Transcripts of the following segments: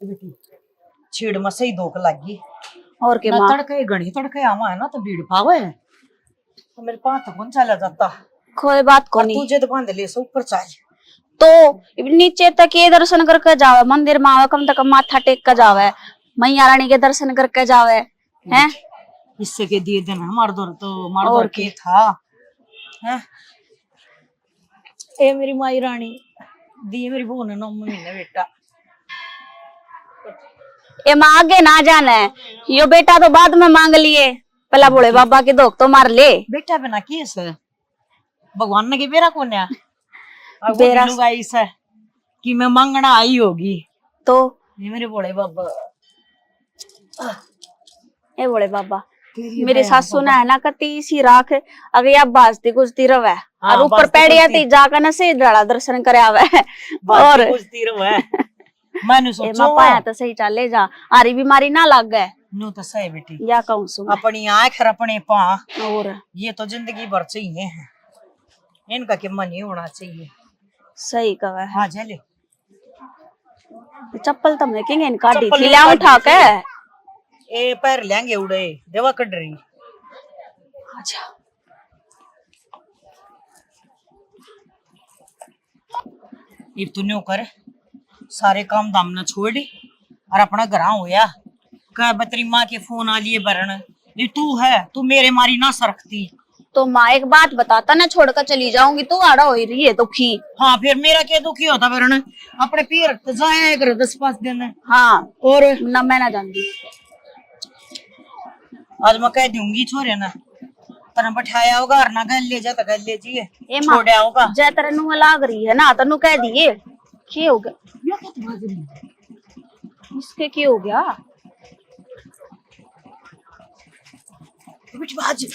छीड़ में सही धोख लगी और के ना माँ तड़के घनी तड़के आवा है ना तो भीड़ पावे तो मेरे पास तो कौन चला जाता कोई बात को और नहीं। तुझे तो बांध ले से ऊपर चल तो नीचे तक ये दर्शन करके जावे, मंदिर में आवे कम से कम माथा टेक कर जावे, मैया रानी के दर्शन करके जावे हैं। इससे के दिए दिन हमारे दौर तो हमारे और दौर के था हैं ए मेरी माई रानी दिए मेरी बहू ने 9 महीने बेटा ये माँ आगे ना जाना है, यो बेटा तो बाद में मांग लिए, पहला भोले बाबा की धोख तो मार ले। बेटा बिना केस भगवान ने के बेरा कौन है बेरा लुगाई से कि मैं मांगना आई होगी तो ये मेरे भोले बाबा ए भोले बाबा मेरे सासू ने है ना कती सी राख अगर आप बाजती कुछती रवे और ऊपर पेड़िया ती जाकर ना से डड़ा दर्शन करे आवे और मैंने सोचा पाया तो सही चले जा आरी बीमारी ना लग गए नो तो सही बेटी या कहूँ सु अपनी आंख और अपने पा और ये तो जिंदगी भर चाहिए है इनका के मन ही होना चाहिए सही कहा। हाँ चले चप्पल तो हमने किंग इनका दी चप्पल थी ले उठा के ए पैर लेंगे उड़े देवा कट रही अच्छा ये तू न्यो कर सारे काम दाम न छोड़ और अपना घर होया कह बतरी माँ के फोन आ लिए भरण ये तू है तू मेरे मारी ना सरकती तो माँ एक बात बताता ना छोड़कर चली जाऊंगी तू आड़ा हो रही है दुखी। हाँ फिर मेरा क्या दुखी होता भरण अपने पीर तो जाया कर 10-5 दिन हाँ और ना मैं ना जानती आज मैं कह दूंगी छोरे ना तना बैठाया होगा और ना गल ले जा तो गल ले जिए ए छोड़या होगा जय तेरे नु लाग रही है ना तनु कह दिए क्या हो गया इसके क्या हो गया बेटी बाज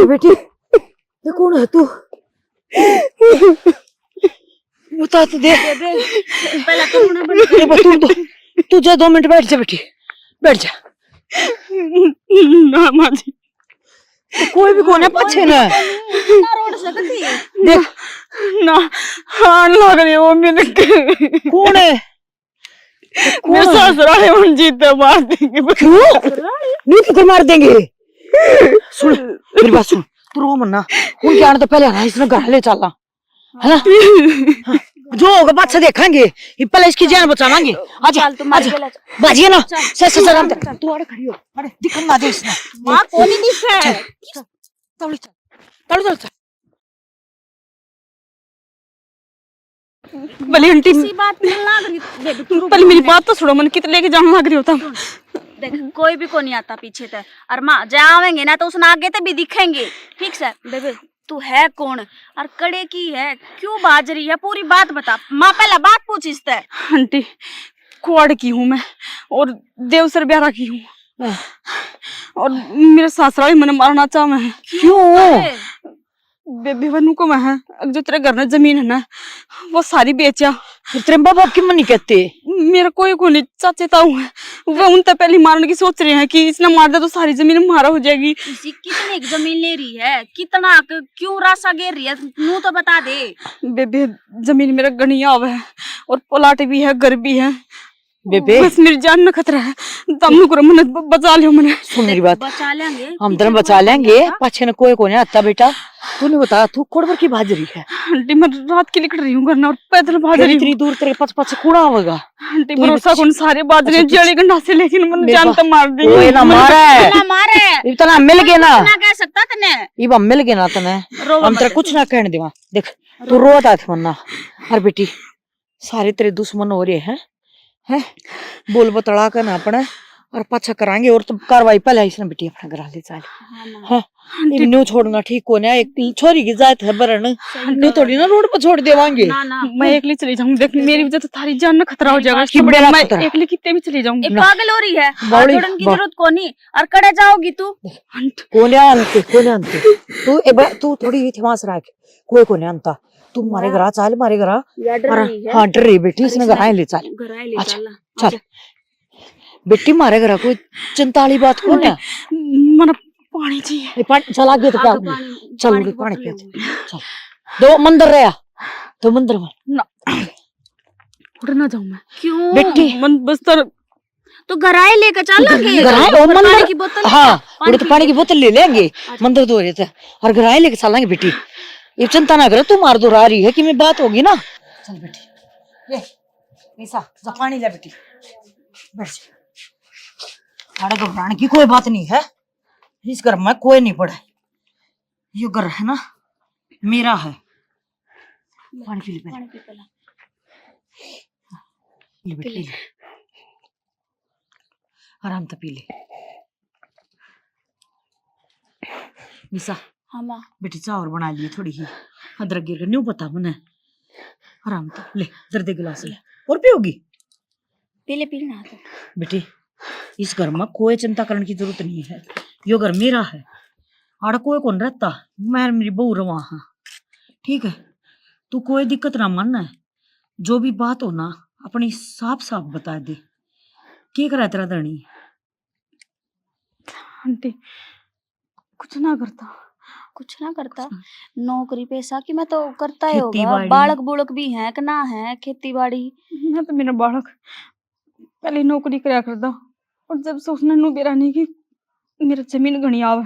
बेटी ये कौन है तू बता तो दे पहला तो तू जा 2 मिनट बैठ जा बेटी बैठ जा ना माँ जी तो कोई भी कौन है पीछे ना रोड सकती देख ना हाँ लग रही है वो मेरे कौन है मेरे ससुराले मंजीत मार देंगे क्यों नहीं तो मार देंगे सुन मेरी बात सुन तू रो मन्ना उनके आने तो पहले आना इसने घर ले चलना है ना हाँ, जो होगा बात से देखेंगे ये पहले इसकी जान बचावांगे आजा बाजिए ना से सलाम तू अरे खड़ी हो अरे दिखन ना दे इसने मां कौन ही दिखे तौड़ी चल भले आंटी सी बात नहीं लग रही पहले मेरी बात तो सुनो मन कितने लेके जाने लग रही होता देख कोई भी को नहीं आता पीछे तक और माँ जावेंगे ना तो उसने आगे तक भी दिखेंगे ठीक से बेबे तू है कौन और कड़े की है क्यों बाज रही है पूरी बात बता माँ पहला बात पूछ इससे आंटी कुआड़ की हूँ मैं और देवसर ब्यारा की हूँ और मेरे ससुराल मैंने मारना चाह मैं क्यों बेबी बनू को मैं है जो तेरे घर में जमीन है ना वो सारी बेचा तेरे बाप बाप की मन नहीं कहते मेरा कोई को नहीं चाचे ताऊ है वो उन तक पहले मारने की सोच रहे हैं कि इसने मार दिया तो सारी जमीन हमारा हो जाएगी। इसी कितने की जमीन ले रही है कितना क्यों रास्ता घेर रही है नू तो बता दे। बेबे जमीन मेरा गनिया हुआ है और प्लाट भी है घर भी है बेबे बस मेरी जान न खतरा है तमनु को मन बचा लियो मैंने सुन मेरी बात बचा लेंगे हम तेरे बचा लेंगे पाछे न कोई को नहीं आता बेटा तू नहीं बता तू कोड़बर की भाज रही है आंटी मैं रात की निकल रही हूँ घर और पैदल भाज रही इतनी दूर तेरे पास कूड़ा होगा आंटी भरोसा कौन सारे बाज रहे जड़ी गंडा से लेकिन मन जान तो मार देगी ओए ना मारे ना मारे इतना मिल गया ना कह सकता तने इब मिल गया ना तने हम तेरा कुछ ना कहने देवा देख तू रोता था मन्ना और बेटी सारे तेरे दुश्मन हो रहे हैं है बोल बतड़ा कर ना अपने और पाछा करांगे और तो कार्रवाई पहले इसने बेटी अपना करा ले चाल है इन्हें छोड़ना ठीक को ना एक छोरी की जात है बरन नहीं थोड़ी ना रोड पर छोड़ देवांगे ना ना मैं एकली चली जाऊंगी। देख मेरी वजह से थारी जान ना खतरा हो जाएगा। कि मेरा मैं खतरा? एकली कितने भी चली जाऊंगी। पागल हो रही है बौड़ी, छोड़ने की जरूरत को नहीं और कड़े जाओगी तू। कोने अंते तू एक बार तू थोड़ी हिमास रख कोने अंता तू मारे घरा चाल मारे घरा हाँ डर रही बेटी इसने घर ले चाल चल बेटी मारे घरा कोई चिंता वाली बात कौन है मन पानी चाहिए। चल आगे तो क्या चल उड़े पानी पिया चल दो मंदिर रहा तो मंदिर में ना उड़ ना जाऊं मैं। क्यों बेटी मन बस तर तो गराए लेकर चल लगे गराए और पानी मंदिर की बोतल हाँ उड़े तो पानी की बोतल ले लेंगे मंदिर दो रहे थे और गराए लेके चलेंगे बेटी ये चिंता ना करो तू मार दो आ रही है कि मैं बात होगी ना चल बेटी ये निशा जा पानी ले बेटी बैठ जा घबराने की कोई बात नहीं है इस घर में कोई नहीं पड़ा ये घर है ना मेरा है पानी पी ले पहले ले बेटी ले आराम से पी ले निशा हाँ माँ बेटी चावल बना लिए थोड़ी ही अदरक गिर नहीं पता मुझे आराम से ले दर्द गिलास ले और पियोगी पीना तो बेटी इस घर में कोई चिंता करने की जरूरत नहीं है यो घर मेरा है आड़ा कोई कौन रहता मैं मेरी बहू रवा हाँ ठीक है तू कोई दिक्कत ना मानना है जो भी बात हो ना अपनी साफ साफ बता दे क्या करा तेरा धनी आंटी कुछ ना करता नौकरी पेशा की मैं तो करता ही खेती होगा बाड़ी। बालक बुलक भी है कि ना है खेती बाड़ी मैं तो मेरा बालक पहले नौकरी करा करता और जब से उसने नु बेरा नहीं की मेरा जमीन घनी आवे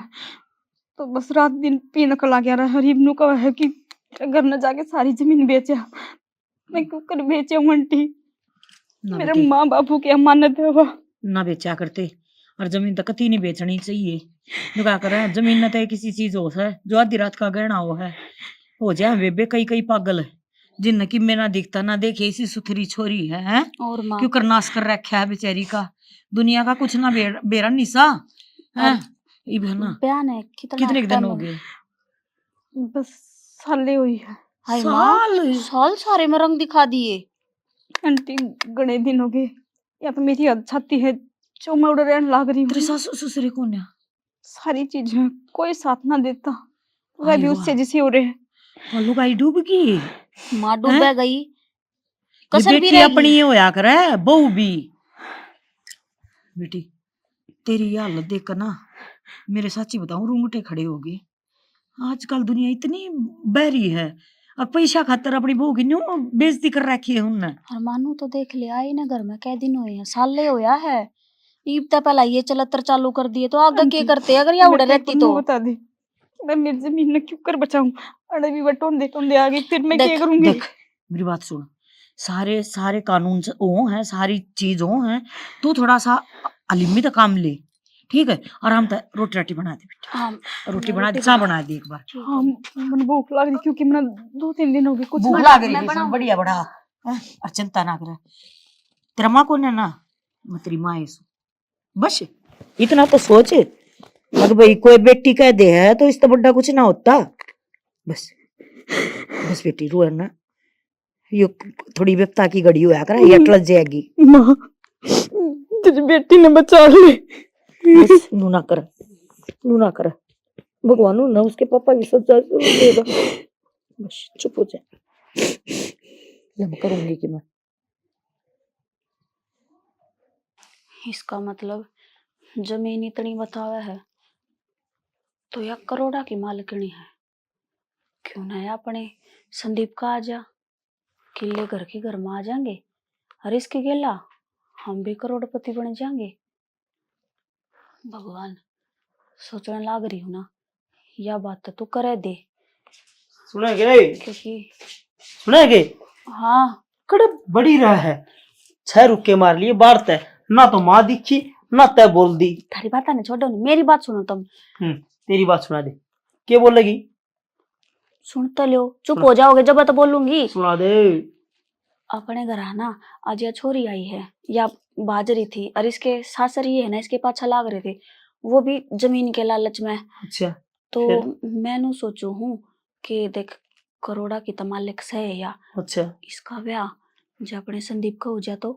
तो बस रात दिन पीने का लग रहा हरीब नु का है कि घर न जाके सारी जमीन बेचा मैं क्यों कर बेचे आंटी ना मेरे बेटी, माँ बापू की अमानत है वो ना बेचा करते और जमीन तो कती नहीं बेचनी चाहिए जो क्या करे जमीन न तो किसी चीज हो है जो आधी रात का गहना हो जाए बेबे कई कई पागल है जिन की मैं ना दिखता ना देखे ऐसी सुथरी छोरी है और माँ क्यों कर नाश कर रखा है बेचारी का दुनिया का कुछ ना बेरा निशा है ना बयान है कितने दिन हो गए बस साले हुई है हाय माँ साल सारे में रंग दिखा दिए आंटी गणे दिन हो गए या तो मेरी हद छाती है जो मैं उड़ रहने लाग रही तेरे हूँ सासू ससुरे कौन है सारी चीजें कोई साथ ना देता वह हाय भी वाह। उससे जैसे हो रहे हैं और लुगाई डूब गई माँ डूबे गई ये कसर भी बेटी रहेगी। अपनी होया करे बहू भी बेटी तेरी हालत देख कर ना मेरे साची बताऊं रूंगटे खड़े हो गए आजकल दुनिया इतनी बहरी है अब पैसा खातर अपनी बहू की न्यू बेइज्जती कर रखी है उनने और मानू तो देख लिया आई ना घर में कै दिन हुए हैं साले होया है ईब तक पहला ये चलतर चालू कर दिए तो आगे क्या करते अगर या उड़े रहती तो बता दे मैं मेरी जमीन न क्यों कर बचाऊं अरे भी टोंदे टोंदे आ गई फिर मैं क्या करूंगी देख मेरी बात सुन सारे सारे कानून हो हैं सारी चीज हो हैं तू थोड़ा सा अलिमित काम ले ठीक है आराम से रोटी राटी बना दे बेटा हाँ रोटी बना दे चाह बना दे एक बार हाँ मन भूख लग रही क्योंकि मैंने 2-3 दिन हो गए कुछ भूख ना लग रही मैं है बनाऊं। बढ़िया बड़ा और चिंता ना करे तेरा माँ कौन है ना मैं तेरी माँ है बस इतना तो सोच अगर भाई कोई बेटी कह दे है तो इससे बड़ा कुछ ना होता बस बस बेटी रो ना ये थोड़ी विपता की घड़ी होया करा ये अटल जाएगी माँ तेरी बेटी ने बचा ले बस नू ना कर भगवान ना उसके पापा की सजा जरूर देगा बस चुप हो जाए जब करूंगी कि मैं इसका मतलब जमीन इतनी बतावा है तो यह करोड़ा की मालिकनी है क्यों ना या अपने संदीप का आ जा किले घर के घर में आ जाएंगे और इसके गेला हम भी करोड़पति बन जाएंगे भगवान सोचने लाग रही हूँ ना यह बात तो तू करे दे क्योंकि सुनेगे हाँ कड़े बड़ी रहा है 6 रुके मार लिए बार तय ना तो माँ दिखी ना तय बोल दी थारी बात है ना छोड़ो नहीं मेरी बात सुनो तुम तेरी बात सुना दे क्या बोलेगी सुन तो लो चुप हो जाओगे जब तो बोलूंगी सुना दे अपने घर है ना, आज यह छोरी आई है या बाज रही थी, और इसके सासर ये है ना, इसके पाछा लाग रहे थे, वो भी जमीन के लालच में। अच्छा तो फिर? मैंने सोचू हूँ कि देख, करोड़ा की तो मालिक से है या अच्छा इसका ब्याह जो अपने संदीप का हो जा तो।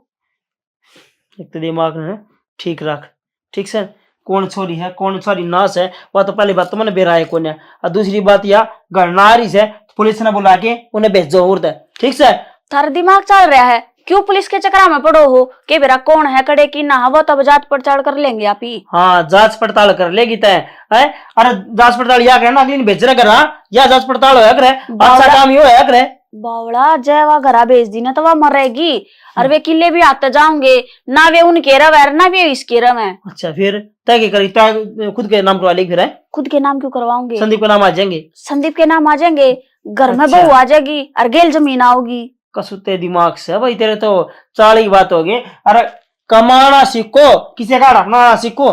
एक तो दिमाग ने ठीक रख, ठीक से। कौन छोरी है कौन छोरी नाश है, वह तो पहली बात तो मैंने बेरा है कौन है, और दूसरी बात या घर ना आ रही से पुलिस ने बुला के उन्हें भेजो उर्द है, ठीक से। थारा दिमाग चल रहा है, क्यों पुलिस के चक्कर में पड़ो हो कि बेरा कौन है कड़े की ना, वो तब जांच पड़ताल कर लेंगे आप ही। हाँ जांच पड़ताल कर लेगी तय है। अरे जांच पड़ताल या करे ना, अगली दिन भेज रहे कर, या जांच पड़ताल होया करे, अच्छा काम ये होया करे। बावड़ा जय वा घरा भेज दी ना तो वह मरेगी, और वे किले भी आते जाओगे ना, वे उनके रव है ना वे इसके रव है। अच्छा फिर तय की करी, तय खुद के नाम करवा लेगी फिर है? खुद के नाम क्यों करवाओगे? संदीप के नाम आ जाएंगे। संदीप के नाम आ जाएंगे, घर में अच्छा। बहू आ जाएगी और गेल जमीन आओगी। कसुते दिमाग से भाई, तेरे तो चाल की बात होगी। अरे कमाना सीखो, किसी का अड़पना सीखो।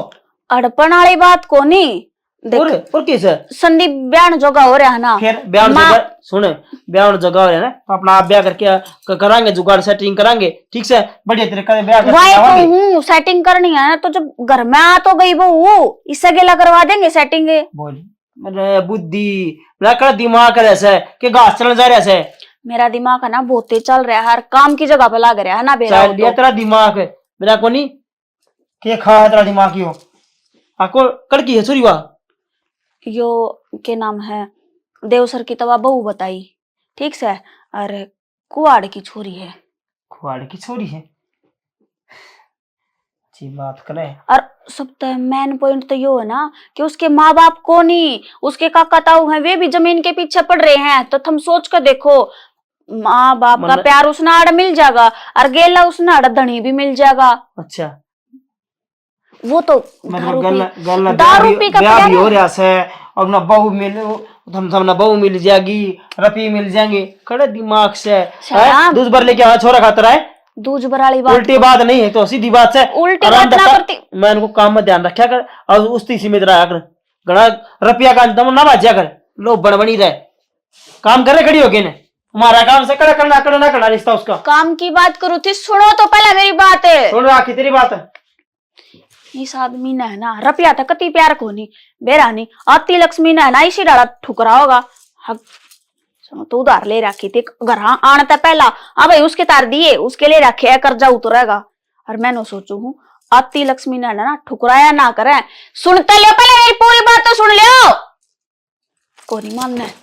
अड़पण वाली बात को नहीं, और कैसे संदीप ब्याह जोगा हो रहा है ना, फिर ब्याह जगह सुने, ब्याह जगह हो रहा है ना, तो अपना आप ब्याह करके करांगे, जुगाड़ सेटिंग करांगे, ठीक से बढ़िया तरीके से ब्याह वही तो करके हूँ, सेटिंग करनी है ना, तो जब घर में आ तो गई वो, इससे गेला करवा देंगे सेटिंग। बोल मेरे बुद्धि मेरा दिमाग है ऐसे कि घास चलने जा रहा है। मेरा दिमाग है ना बहुत तेज चल रहा है, हर काम की जगह पे लग रहा है ना बेरा। चल लिया तेरा दिमाग है, मेरा को नहीं के खा है तेरा दिमाग की हो। आपको कड़की है छोरी वाह, यो के नाम है देवसर की तवा बहू बताई, ठीक से, अरे कुआड़ की छोरी है। खुआड़ की छोरी है, अच्छी बात करे। और सबसे मेन पॉइंट तो यो है ना कि उसके माँ बाप को नहीं, उसके काका ताऊ हैं, वे भी जमीन के पीछे पड़ रहे हैं। तो तुम सोच कर देखो, माँ बाप का प्यार उसने आड़ मिल जाएगा, और गेला उसने आड़ धनी भी मिल जाएगा। अच्छा वो तो मतलब दारू पी का ब्याह भी हो रहा है, और ना बहू मिल हम ना बहू मिल जाएगी, रपी मिल जाएंगे, कड़े दिमाग से दूध भर लेके आवा छोरा खाता है। दूज बराली बात उल्टी बात नहीं है तो सीधी बात है, उल्टी बात ना करती। मैं इनको काम में ध्यान रखा कर, और उस तीसरी में रहा कर, घना रुपया का दम ना बाजा कर, लो बनी रहे काम करे खड़ी होके ने, हमारा काम से कड़ा करना कड़ा ना करना रिश्ता उसका। काम की बात करो थी, सुनो तो पहले मेरी बात है। सुन रहा की तेरी बात है। इस आदमी ने है ना रुपया था कति प्यार को नहीं बेरा नहीं, आती लक्ष्मी ने है ना इसी डाला ठुकरा होगा। तो उधार ले रखी थी घर आने तक पहला, अब भाई उसके तार दिए, उसके लिए रखे है, कर्जा उतरेगा। और मैंने सोचू हूँ आती लक्ष्मी ने ना ठुकराया ना करे। सुनते लियो पहले मेरी पूरी बात तो सुन लियो, को नहीं मानना है।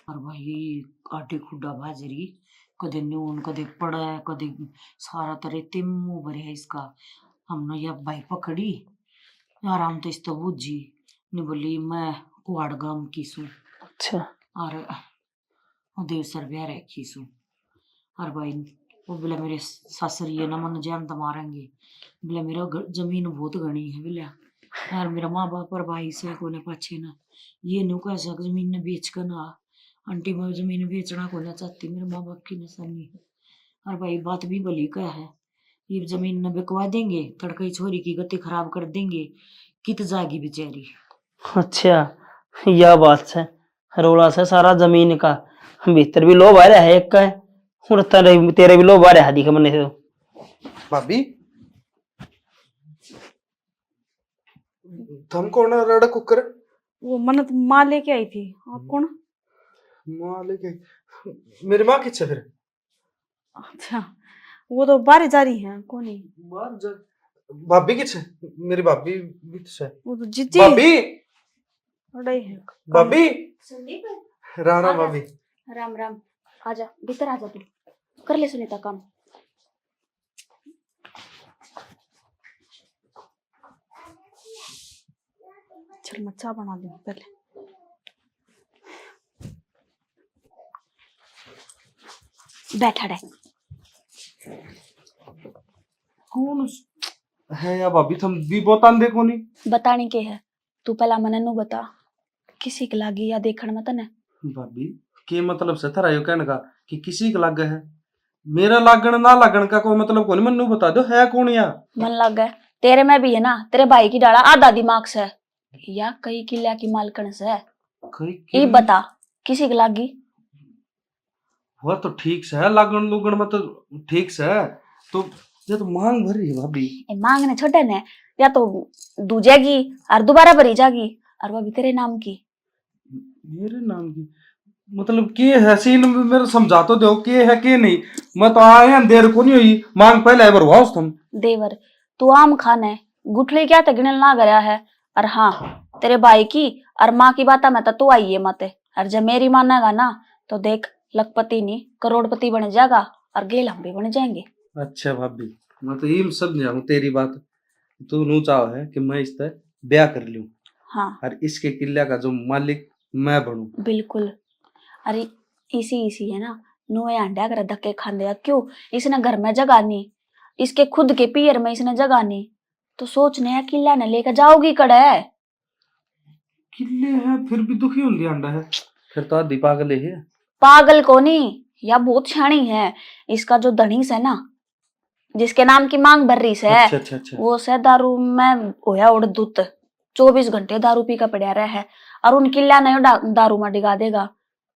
और भाई आटे खुडा बाजरी कदे नून कदे पड़ा कदे सारा तरह तिम्मू भरे है इसका। हमने यह भाई पकड़ी आराम तो इस तो बुझी ने बोली मैं कुआड़ गांव की सू। अच्छा और देव सर ब्याह रखी सू, और भाई वो बोला मेरे सासरी है ना मन जान तो मारेंगे, बोला मेरा जमीन बहुत घनी है, बोला यार मेरा माँ बाप और भाई से को पाछे ना ये नु कैसा जमीन ने बेच कर ना आंटी मैं जमीन बेचना को ना चाहती, मेरे माँ बाप की निशानी है। और भाई बात भी भली क्या है, ये जमीन न बिकवा देंगे, तड़कई छोरी की गति खराब कर देंगे, कित जाएगी बेचारी। अच्छा यह बात है, रोला से सारा जमीन का भीतर भी लोभ आ रहा है एक का है, तेरे भी लोभ आ रहा है दिखे मने से। भाभी तुम कौन है रड़ा कुकर? वो मन्नत माँ लेके आई थी। आप कौन? माँ लेके? मेरी माँ किच्छे फिर? अच्छा वो तो बाहर जा रही है। कौन है? बाहर जा भाभी किच्छे? मेरी भाभी भी किच्छे? वो तो जीजी भाभी अड़े है। भाभी संदीप राणा भाभी राम राम, आजा भीतर आजा, तू कर ले सुनीता काम। चल मैं चाय बना दूं पहले। बैठा रहे। कौन है या भाभी? तुम भी बहुत आंधे को नहीं बताने के है, तू पहला मने नु बता किसी के लागी या देखण में तने। भाभी के मतलब से थरा यो कहने का कि किसी के लागे है, मेरा लागण ना लागण का कोई मतलब को नहीं, मन्नू बता दो है कौन या? मन लग गए तेरे में भी है ना, तेरे भाई की डाला आधा दिमाग से या कई किला की मालकन से। कई ये बता किसी के लागी? वह तो ठीक से है, लगन लुगन में तो ठीक से है। तो ये तो मांग भर रही है भाभी। ए मांगने छोटे ने या तो दूजेगी और दोबारा भरी जागी और वो भी तेरे नाम की। मेरे नाम की मतलब के है सीन में मेरे समझा तो दो के है के नहीं। मैं तो आया देर को नहीं हुई, मांग पहले आए हुआ तुम। देवर तू आम खाने गुठली क्या तगने ना गया है। और हाँ तेरे भाई की और माँ की बात में तो तू आई है मते। और जब मेरी मानेगा ना तो देख लखपति नहीं करोड़पति बन जाएगा और गेल हम भी बन जाएंगे। अच्छा भाभी, मैं तो ये समझा हूँ तेरी बात। तू नू चाह है कि मैं इस तरह ब्याह कर लूं हाँ और इसके किले का जो मालिक मैं बनूं। बिल्कुल। अरे इसी इसी है ना नुए अंडा कर धक्के खाने क्यों इसने घर में जगह नहीं इसके खुद के पियर में इसने जगह नहीं तो सोचने है किला ने लेकर जाओगी कड़े। किले है फिर भी दुखी होंगे अंडा है, फिर तो आदि पागल है। पागल को नहीं या बहुत शानी है। इसका जो धनीस है ना जिसके नाम की मांग भर रही है अच्छा अच्छा अच्छा। वो से दारू में होया उड़ दूत 24 घंटे दारू पी का पड़ा रहा है और उन किला ने दारू में डिगा देगा।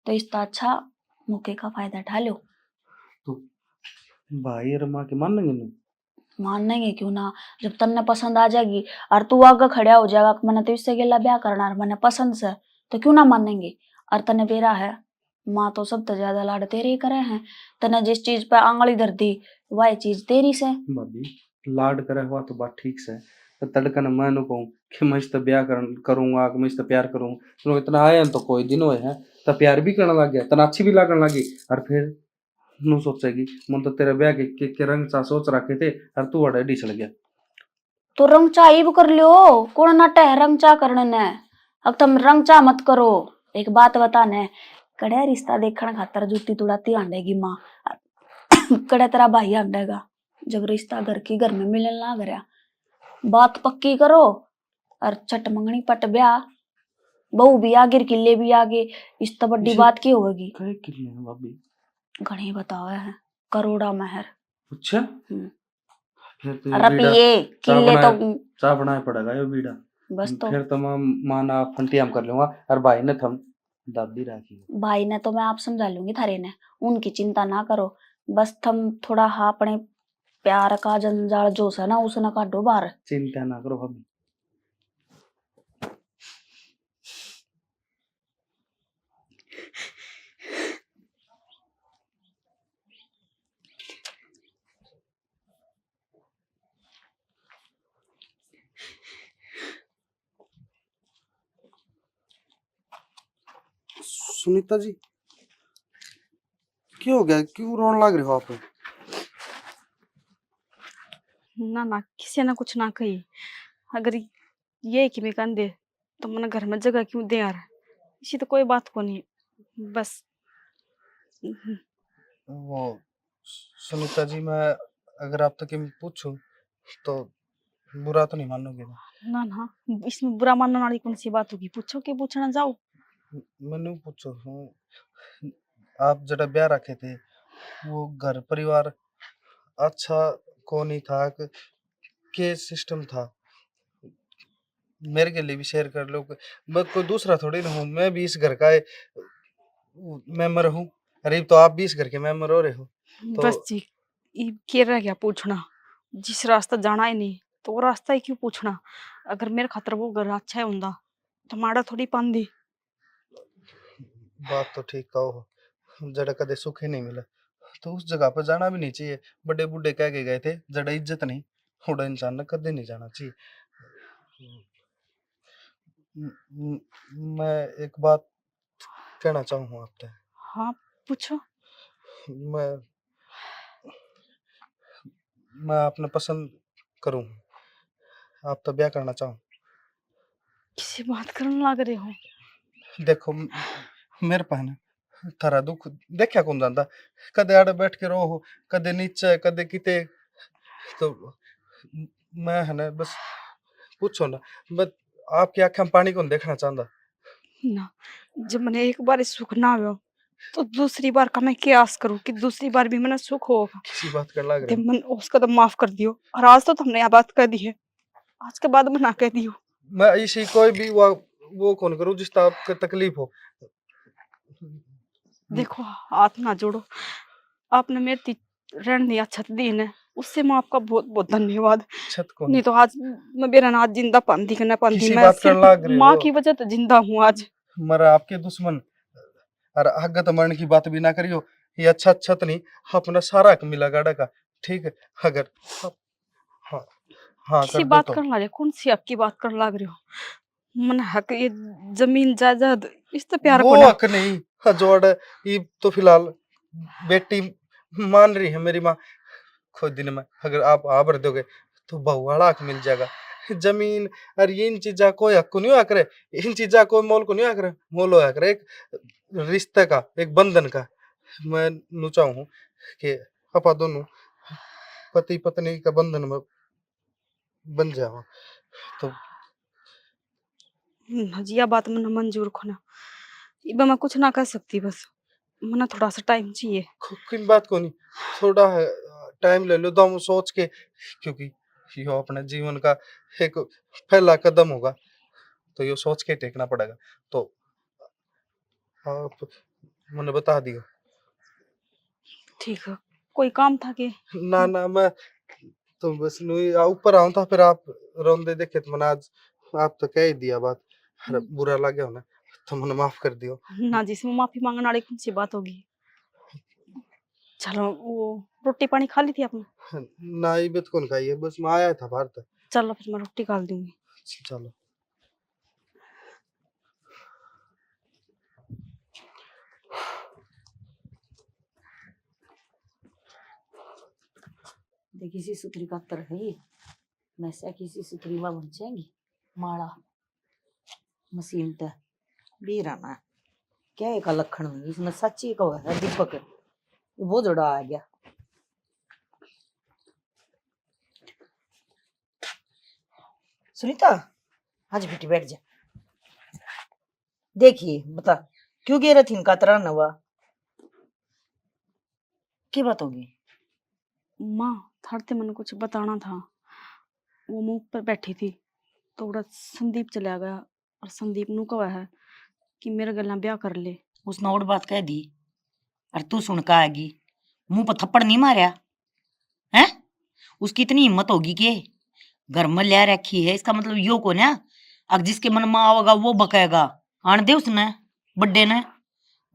तो इसका अच्छा मौके का फायदा उठा लो। तो भाई और माँ के मानेंगे नहीं? मानेंगे क्यों ना जब तन्ने पसंद आ जाएगी और तू आगे खड़ा हो जाएगा कि मैंने तो इससे गेला ब्याह करना और मैंने पसंद से तो क्यों ना मानेंगे। और तने बेरा है माँ तो सब तो ज्यादा लाड तेरे ही करे हैं। तने जिस चीज पे आंगली धर दी वह चीज तेरी से। भाभी लाड करे हुआ तो बात ठीक से, तो तड़कन मैं नु कहूँ कि मैं इससे ब्याह करूंगा कि मैं इससे प्यार करूँ तो इतना आए हैं तो कोई दिन हुए हैं तो प्यार भी करने लग गया, तना अच्छी भी लगने लगी। और फिर नु सोचेगी मन तो तेरे ब्याह के रंग सा सोच रखे थे और तू बड़ा डी चल गया। तो रंग चा ही कर लियो कौन नाटा है रंग चा करने ने। अब तुम रंग चा मत करो। एक बात बताने कड़े रिश्ता देखने खातर जूती तुड़ाती आंडेगी माँ कड़े तेरा भाई आंडेगा जब रिश्ता घर की घर में मिलने ना गया। बात पक्की करो और चट मंगनी पट ब्याह बहू भी आगे किले भी आगे इस तो बड़ी बात की होगी। कई किले हैं भाभी? घणे बताओ है करोड़ा महर। अच्छा हम्म। फिर तो अरे बीड़ा ये किले तो चा बनाए पड़ेगा ये बीड़ा। बस तो फिर तो मैं माना फंटियाम कर लूंगा और भाई ने थम दाबी राखी। भाई ने तो मैं आप समझा लूंगी थारे ने उनकी चिंता ना करो। बस तुम थोड़ा हाँ अपने प्यार का जंजाल जो है ना उसने काटो बाहर। चिंता ना करो भाभी। सुनीता जी क्या हो गया, क्यों रोने लग रहे हो आप? ना ना किसी ने कुछ ना कही अगर ये कि मैं कंधे तो मैंने घर में जगह क्यों दे यार इसी तो कोई बात को नहीं बस। वो सुनीता जी मैं अगर आप तक पूछूं तो बुरा तो नहीं मानोगे ना? ना ना इसमें बुरा मानने वाली कौन सी बात होगी पूछो कि पूछना जाओ। मैंने पूछो आप जरा ब्याह रखे थे वो घर परिवार अच्छा को नहीं था के सिस्टम था? मेरे के लिए भी शेयर कर लो, मैं कोई दूसरा थोड़ी ना हूँ, मैं भी इस घर का मेंबर हूँ। अरे तो आप भी इस घर के मेंबर हो रहे हो तो बस जी ये क्या रह गया पूछना जिस रास्ता जाना ही नहीं तो वो रास्ता ही क्यों पूछना। अगर मेरे खातर वो घर अच्छा है होंदा तो माड़ा थोड़ी पांदी। बात तो ठीक कहो, जड़ा कदे सुख ही नहीं मिला तो उस जगह पर जाना भी नहीं चाहिए। बड़े बूढ़े कह के गए थे जड़ा इज्जत नहीं उड़ा इंसान ने कदे नहीं जाना चाहिए। मैं एक बात कहना चाहूँ आपसे। हाँ पूछो। मैं मैं अपने पसंद करूँ, आप तो ब्याह करना चाहूँ। किसी बात करने लग रहे हो। देखो मेरे पहने थारा दुख देखा कौन जानता, कदे आड़े बैठ के रो कदे नीचे कदे किते तो मैं है ना बस पूछो ना, बस आपकी आंखें में पानी कौन देखना चाहता। ना जब मैंने एक बार सुख ना हो तो दूसरी बार का मैं क्या आस करूं कि दूसरी बार भी मैंने सुख होगा। किसी बात कर लग ते रहे मन उसका तो माफ कर दियो और आज तो तुमने यह बात कह दी है आज के बाद मैं ना कह दियो। मैं इसी कोई भी वो कौन करूँ जिसका आपको तकलीफ हो। देखो हाथ ना जोड़ो, आपने मेरे रहने दिया छत दी ने, उससे मैं आपका बहुत बहुत धन्यवाद। छत को नहीं तो आज मैं बेरा ना आज जिंदा पांदी करना पांदी, किसी मैं बात कर सिर्फ लाग रहे माँ हो। की वजह तो जिंदा हूँ आज। मरा आपके दुश्मन और हगत मरण की बात भी ना करियो। ये अच्छा छत नहीं, अपना सारा हक मिला गाड़ा का, ठीक है। अगर हाँ हाँ किसी कर दो बात तो करने लगे, कौन सी आपकी बात करने लग रहे हो? मन हक ये जमीन जायदाद इस तो प्यार वो को ना। हक नहीं। हाँ, जोड़ ये तो फिलहाल बेटी मान रही है मेरी माँ। खुद दिन में अगर आप आ भर दोगे तो बहुवाड़ा हक मिल जाएगा। जमीन और ये इन चीजा कोई हक को नहीं हुआ करे, इन चीजा कोई मोल को नहीं हुआ करे। मोल हुआ करे एक रिश्ते का, एक बंधन का। मैं नूचा हूँ कि अपा दोनों पति पत्नी का बंधन में बन जाओ। तो जी बात मैंने मंजूर खोना, इबा मैं कुछ ना कर सकती, बस मना थोड़ा सा टाइम चाहिए। किन बात को नहीं, थोड़ा टाइम ले लो दम सोच के, क्योंकि यो अपने जीवन का एक पहला कदम होगा, तो ये सोच के टेकना पड़ेगा। तो आप मैंने बता दियो। ठीक है, कोई काम था कि? ना ना, मैं तो बस ऊपर आऊं था, फिर आप रोंदे देखे तो मैंने आज आप तो कह ही दिया बात। अरे बुरा लगे हो ना, तो मैंने माफ कर दियो। ना जिसमें माफी मांगने वाली कौन सी बात होगी। चलो वो रोटी पानी खा ली थी आपने? ना ये बात कौन खाई है, बस मैं आया था बाहर तक। चलो फिर मैं रोटी खा दूंगी। चलो। देखी सी सुथरी का तर है ये, मैं से किसी सुथरी वा बन जाएंगी माड़ा मशीन ते बीराना क्या एक लक्षण है इसमें, सच्ची को है दीपक वो जोड़ा आ गया। सुनीता आज बेटी बैठ जा, देखिए बता क्यों गिरा थी इनका तरह नवा, क्या बात होगी? माँ थरते मन कुछ बताना था। वो मुंह पर बैठी थी तो उड़ा संदीप चला गया, और संदीप नु कहा है कि मेरे गला ब्याह कर ले। उसने और बात कह दी और तू सुन का आएगी, मुंह पर थप्पड़ नहीं मारा है? उसकी इतनी हिम्मत होगी कि घर में ले रखी है, इसका मतलब यो को ना अब जिसके मन में आओगा वो बकेगा। आन दे उसने बड्डे ने,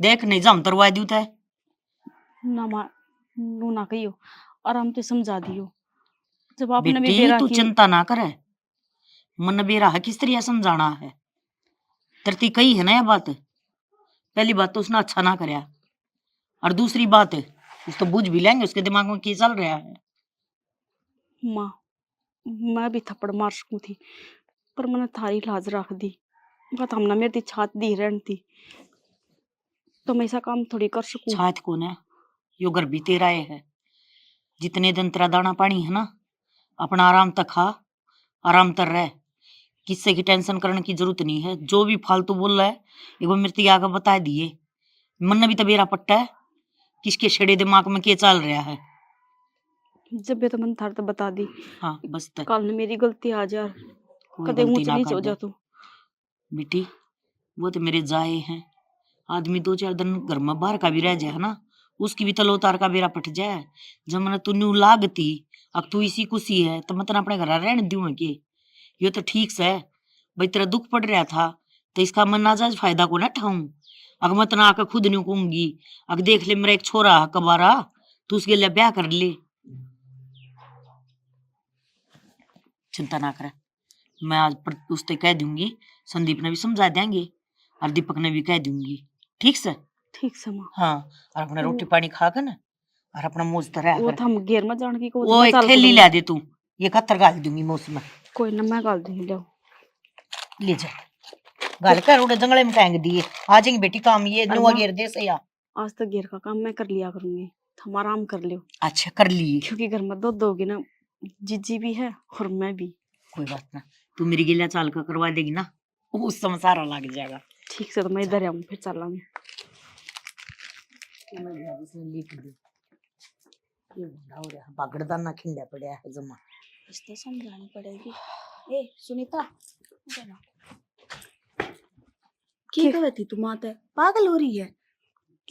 देख नहीं जाम तरवा दू थे ना माँ नू ना कहियो, आराम से समझा दियो। जब आपने भी बेटी बेरा तू की चिंता ना करे, मन बेरा है किस तरह समझाना है, तरती कही है ना यह बात। पहली बात तो उसने अच्छा ना करया, और दूसरी बात उस तो बुझ भी लेंगे उसके दिमाग में क्या चल रहा है। माँ मैं भी थप्पड़ मार सकूं थी, पर मैंने थारी लाज रख दी। बात हमने मेरी छात दी रहन थी, तो मैं ऐसा काम थोड़ी कर सकूं। छात को ना यो घर भी तेरा है, जितने दिन तेरा दाना पानी है ना अपना आराम तक खा, आराम तर रह, किससे की टेंशन करने की जरूरत नहीं है। जो भी फालतू बोल रहा है एक बार मेरे आगे बता दिए, मन भी तो बेरा पट्टा है किसके छेड़े दिमाग में क्या चल रहा है। जब भी तो मैंने थार तो बता दी, हाँ बस तक कल ने मेरी गलती आ जा, कोई कदे गलती ऊंच ना नीच कर हो दे जा तू। बेटी, वो तो मेरे जाए हैं। आदमी 2-4 दिन घर में बाहर का भी रह जाए ना, उसकी भी तलो उतार का बेरा पट जाए। जब मैंने तू न्यू लागती अब तू इसी कुसी है तो मैं तना अपने घर रहने दूं के, ये तो ठीक से भाई तेरा दुख पड़ रहा था तो इसका मैं नाजायज फायदा को ना उठाऊं। अगर मैं तना आकर खुद नहीं कहूंगी अगर देख ले मेरा एक छोरा कबारा तू उसके लिए ब्याह कर ले, चिंता ना कर, मैं आज उससे कह दूंगी, संदीप ने भी समझा देंगे और दीपक ने भी कह दूंगी, ठीक से। ठीक से माँ। हाँ और अपना रोटी पानी खा कर ना और अपना मौज तरह वो कर। था हम घेर में जाने की को वो एक मसाल थैली करूंगी। ला दे तू, ये खतर गाल दूंगी मैं उसमें, कोई ना मैं गाल दूंगी, ले ले जा गाल कर उड़े जंगले में फेंक दिए। आ जाएंगे बेटी काम ये अरे नुआ माँ, घेर दे से या। आज तक घेर का काम मैं कर लिया करूंगी, तुम आराम कर लियो। अच्छा कर लिए, क्योंकि घर में दूध दोगी ना, जीजी भी है और मैं भी। कोई बात ना, तू मेरी गिला चाल का करवा देगी ना उस समय सारा लग जाएगा। ठीक से तो मैं इधर आऊँ फिर चलांगे। बागड़दाना खिंडा पड़ा है जमा, इससे समझानी पड़ेगी। ए सुनीता की कहती तू माते पागल हो रही है?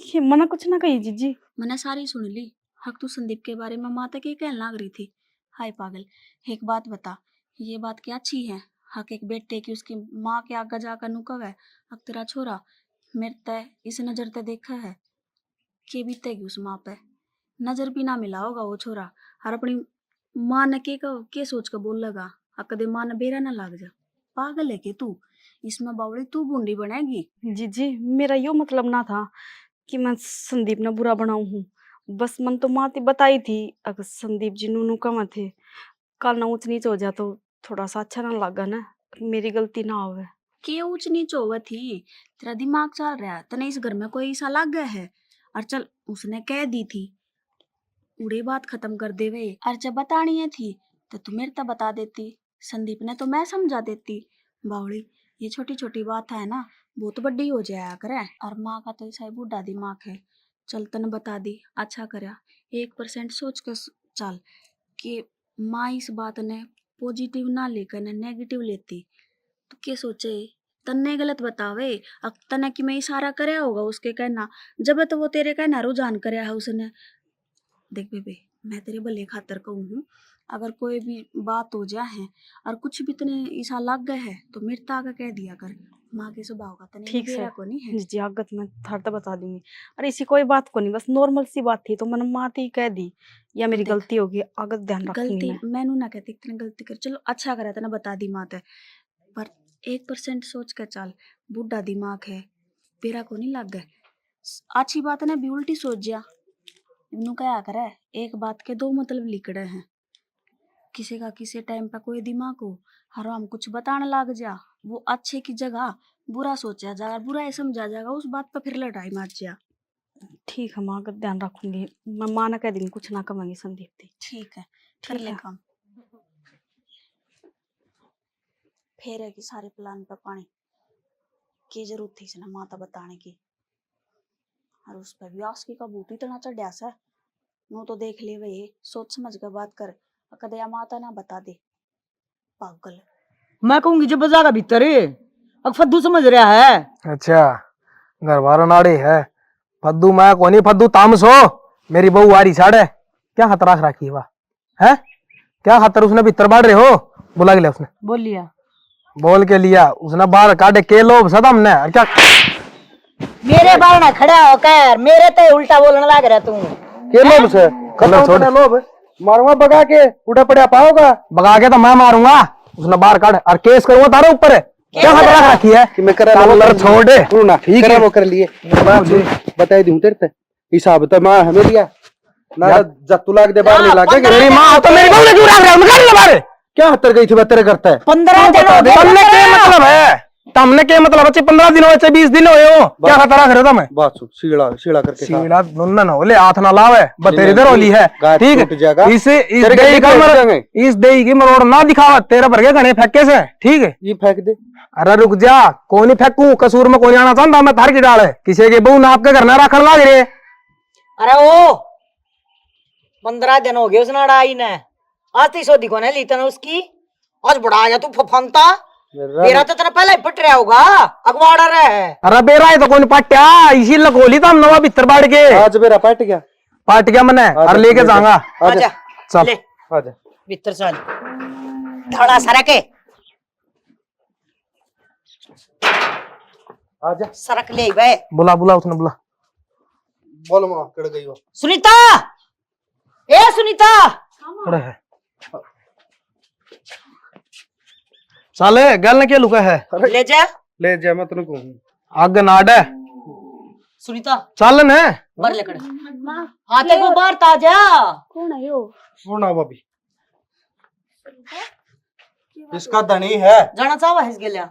ये मना कुछ ना कही जीजी। मैंने सारी सुन ली। हक तू संदीप के बारे में माँ तक ये कहने लग रही थी। हाय पागल, एक बात बता, ये बात क्या अच्छी है? हक एक बेटे की उसकी माँ के आगे जाकर नुकव है। हक तेरा छोरा मेरे तय इस नजर ते देखा है के बीतेगी उस माँ पे, नजर भी ना मिला होगा वो छोरा। और अपनी माँ ने के सोच कर बोल लगा, कदे माँ ने बेरा ना लग जा। पागल है कि तू? इसमें बावड़ी तू बूंदी बनेगी। जीजी मेरा यो मतलब ना था कि मैं संदीप ने बुरा बनाऊं हूँ। बस मन तो माती बताई थी अगर संदीप जी नूनू कम थे, कल ना ऊंच नीच हो जा तो थोड़ा सा अच्छा ना लगा ना, मेरी गलती ना होवे। के ऊंच नीच होवे थी? तेरा दिमाग चल रहा है तने इस घर में कोई ऐसा लग गया है? और चल उसने कह दी थी, उड़े बात खत्म कर दे वे। और जब बतानी है थी तो तू मेरे तक बता देती, संदीप ने तो मैं समझा देती। बावड़ी ये छोटी छोटी बात है ना, बहुत बड़ी हो जाया करे। और माँ का तो ऐसा ही बूढ़ा दिमाग है। चल तने बता दी, अच्छा करया। 1% सोच कर चल कि माँ इस बात ने पॉजिटिव ना लेकर ने नेगेटिव लेती तो क्या सोचे? तन्ने गलत बतावे। अब तने कि मैं इशारा करया होगा उसके कहना, जब तो वो तेरे कहना रुझान करया है उसने। देख बेबे, मैं तेरे भले खातर कहूँ हूँ, अगर कोई भी बात हो जाए है और कुछ भी तने ऐसा लग गया है तो मेरे ताका कह दिया कर। माँ के स्वभाव का तने ठीक बेरा है को नहीं है। जी आगत मैं थार तक बता दूंगी। अरे इसी कोई बात को नहीं, बस नॉर्मल सी बात थी तो मैंने माती कह दी, या मेरी देख, गलती होगी, आगत ध्यान रखूंगी गलती मैं। मैनू ना कहती तने गलती कर, चलो अच्छा करा तने बता दी माँ ते। पर 1% सोच कर चल, बूढ़ा दिमाग है, बेरा को नहीं लग गए। अच्छी बात ने भी उल्टी सोच जा। इन्हू क्या करे, एक बात के दो मतलब लिखड़े हैं। किसी का किसी टाइम पे कोई दिमाग हो और हम कुछ बताने लग जा, वो अच्छे की जगह बुरा सोचा जाएगा, बुरा ही समझा जाएगा, उस बात पर फिर लड़ाई मच जा। ठीक है माँ, आगत ध्यान रखूंगी मैं, माँ ना कह देंगी कुछ ना कमांगी संदीप थी। ठीक है, कर ठीक ले है। काम। फेर है कि सारे प्लान पे पानी की जरूरत थी इसने माता बताने की। और उस पर भी आस की कबूती इतना चढ़िया सा नू तो देख ले वे, सोच समझ कर बात कर, कदया माता ना बता दे। पागल। मैं कहूंगी जब बजागा भीतर अब फद्दू समझ रहा है। अच्छा, घर वाला नाड़े है फद्दू, मैं कोनी फद्दू तामस हो। मेरी बहू आ रही साढ़े, क्या खतर रख रखी है वह है? क्या खतर उसने भीतर बाढ़ रहे हो? बुला के लिया उसने, बोल लिया, बोल के लिया उसने, बाहर काटे के लोभ सदम ने क्या? मेरे बार ना खड़ा होकर मेरे ते उल्टा बोलने लग रहा तू। के लोभ से कलर छोड़ लोभ मारूंगा बगा के, उड़ा पड़ा पाओगा। भगा के तो मैं मारूंगा, उसने बाहर काट और केस करूंगा तारे ऊपर। क्या खतर रख रखी है? कि मैं करा कलर छोड़ दे, तू ना ठीक करा है वो कर लिए बताई दूं तेरे ते हिसाब तो मां हमें दिया ना, जत्तू लाग दे बाहर नहीं लागे। मेरी माँ तो मेरी बहू ने क्यों रख रहा है? निकाल ले बाहर। क्या हत्तर गई थी मैं तेरे करता है 15 दिन हो गए। तुमने क्या मतलब है? तुमने क्या मतलब है? 15 दिन हो 20 दिन हो क्या खतर रख रहे हो तुम? बात सुन, सीड़ा सीड़ा करके खा। सीड़ा नुन्न न होले, हाथ ना लावे, बतेरी इधर होली है। गाय ठीक टूट जाएगा। है, इस तेरे दही गले का पे मरोड़, जाएंगे। इस दही की मरोड़ ना दिखावा, तेरे भर के घने फेंके से। ठीक है, ये फेंक दे। अरे रुक जा, कोई नहीं फेंकू, कसूर में कोई आना चाहता, मैं थार की डाल है किसी के बहू नाप के घर ना रखने लग रहे। अरे ओ 15 दिन हो गए उस लड़ाई ने, आज ती सोदी को ली तने उसकी, आज बढ़ा जा तू फफनता। मेरा तो तेरा पहले ही पट रहा होगा, अगवाड़ा रहा है। अरे बेरा है तो कोई पट्या, इसी लकोली तो हम नवा भीतर बाढ़ के आज मेरा पट गया, पाट गया मैंने, और लेके जाऊंगा। आजा चल ले आजा भीतर चल, थोड़ा सरक के आजा। सरक ले बे। बुला बुला उसने बुला। बोल मां कड़ गई हो। सुनीता, ए सुनीता, अरे है साले गल ने क्या लुका है? ले जा। ले जा मैं तेरे को कहूं। आग नाड है सुनीता चल ने बाहर लेकर हाथे को बाहर ताजा। कौन है यो? सुना भाभी, इसका धनी है। जाना चाहवा है इसके लिए?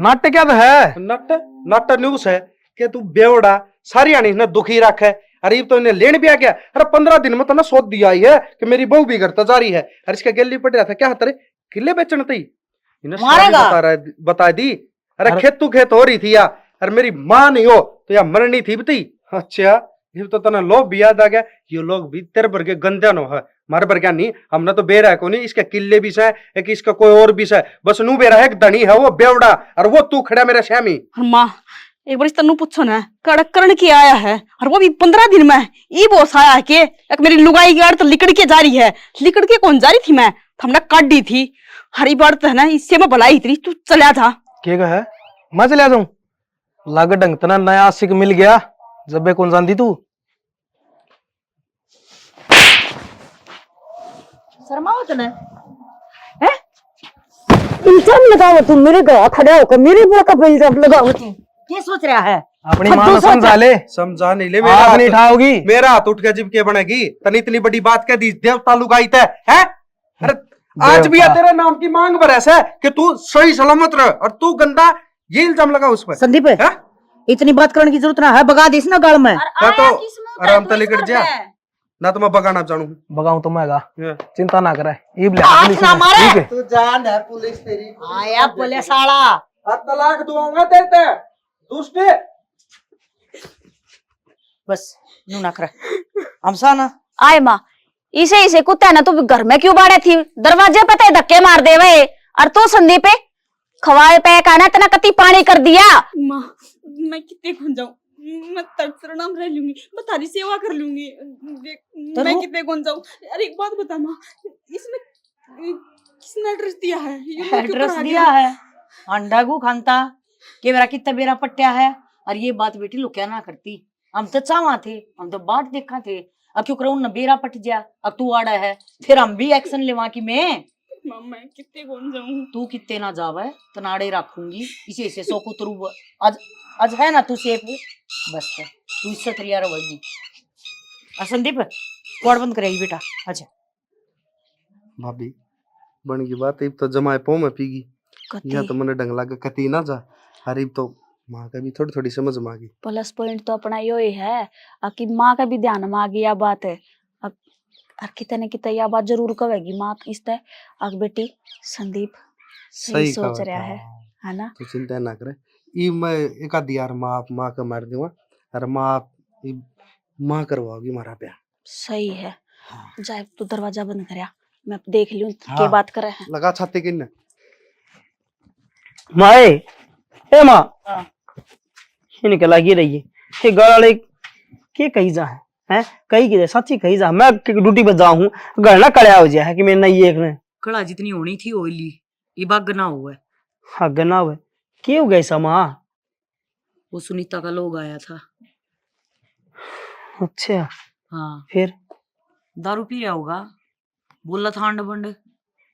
नट क्या तो है? नट नट न्यूज है कि तू बेवड़ा सारी आनी ने दुखी रख है। अरे ये तो इन्हें लेन भी आ गया। अरे 15 दिन में तो ना सोच दिया आई है कि मेरी बहू भी घर जा रही है। अरे इसका गैली पड़ रहा था, क्या तेरे किले बेचने थी इन्हें सारी बता दी। अरे खेत तू खेत हो रही थी या, अरे मेरी माँ नहीं हो तो या मरनी थी बती। अच्छा ये तो तना लोग भी याद आ गया, ये लोग भी तेरे भर के गंदे नो है, मारे भर क्या नहीं। हमने तो बेरा है को नहीं, इसके किले भी से एक इसका कोई और भी से, बस नू बेरा है एक धनी है वो बेवड़ा, और वो तू खड़ा मेरा श्यामी। माँ एक बार इस तन्नू पूछो ना कड़क करण के आया है और वो भी 15 दिन में ई बोस आया है के एक मेरी लुगाई की गाड़ तो लिकड़ के जा रही है। लिकड़ के कौन जा रही थी मैं तो हमने काट दी थी। हरी बार तो है ना इससे मैं भलाई इतनी तू चला था। के है मैं चले जाऊं लाग ढंग तना नया आशिक मिल गया जब कौन जानती तू। शर्माओ तो ना है इल्जाम लगाओ तुम मेरे घर खड़े होकर मेरे ऊपर का इल्जाम लगाओ तुम क्या सोच रहा है अपनी मां को समझा ले समझा नहीं ले आग नहीं उठाओगी। मेरा हाथ उठ के जिब के बनेगी तनी इतनी बड़ी बात कह दी देवता लुगाई है अरे आज भी है तेरे नाम की मांग पर ऐसा कि तू सही सलामत रह और तू गंदा ये इल्जाम लगा उस पर। संदीप इतनी बात करने की जरूरत ना है बगा दे ना गाल में तो आराम से लेकर जा ना तो मैं बगाना चाहूँ बगाऊं तो मैं चिंता ना करे तू जान है पुलिस तेरी आया बोले साला तलाक दुआऊंगा देते दुष्ट बस नू ना करे हमसा ना आए माँ इसे इसे कुत्ता है ना तू घर में क्यों बाड़े थी दरवाजे पे ते धक्के मार दे वे और तू संदीप पे खवाए पे का ना तना कति पानी कर दिया। माँ मैं कितने खुन जाऊं मैं तड़फड़ नाम रह लूंगी मैं तारी सेवा कर लूंगी मैं कितने खुन जाऊं। अरे एक बात बता माँ इसमें किसने एड्रेस दिया है एड्रेस दिया है अंडा गु खानता के मेरा कितना बेरा पट्टिया है और ये बात बेटी लुक्या ना करती हम तो चावा थे हम तो बाट देखा थे अब क्यों करो न बेरा पट जा अब तू आड़ा है फिर हम भी एक्शन लेवा की मैं कितने कौन जाऊं तू कितने ना जावे तनाड़े रखूंगी इसे से सो को तरु आज है ना तू सेफ बस तू इससे तैयार होगी। संदीप कोड बंद करेगी बेटा। अच्छा भाभी बन की बात तो जमाए पो में पीगी यहाँ तो मने ढंग लगा कती ना जा हरीब तो माँ का भी थोड़ी थोड़ी समझ में आ गई। प्लस पॉइंट तो अपना यो ही है कि माँ का भी ध्यान में आ गई यह बात है। अब कितने कितने यह बात जरूर कहेगी माँ इस तरह अब बेटी संदीप सही सोच रहा है ना तो चिंता ना करे ई मैं एक आधी यार माँ का मार दूंगा अरे माँ करवाओगी हमारा प्यार। सही है जाए तू दरवाजा बंद कर मैं देख लूं के बात करे हैं लगा छाते किन माए ए माँ ये निकल लगी रही है ये घर वाले के कही जा है कही की सच्ची कही जा मैं ड्यूटी पर जाऊं घर ना कड़ा हो जाए कि मैंने ये एक कड़ा जितनी होनी थी ओइली ये बाग गना हुआ है। हाँ गना हुआ क्यों गए समा वो सुनीता का लोग आया था। अच्छा हाँ फिर दारू पी रहा होगा बोला था अंड बंड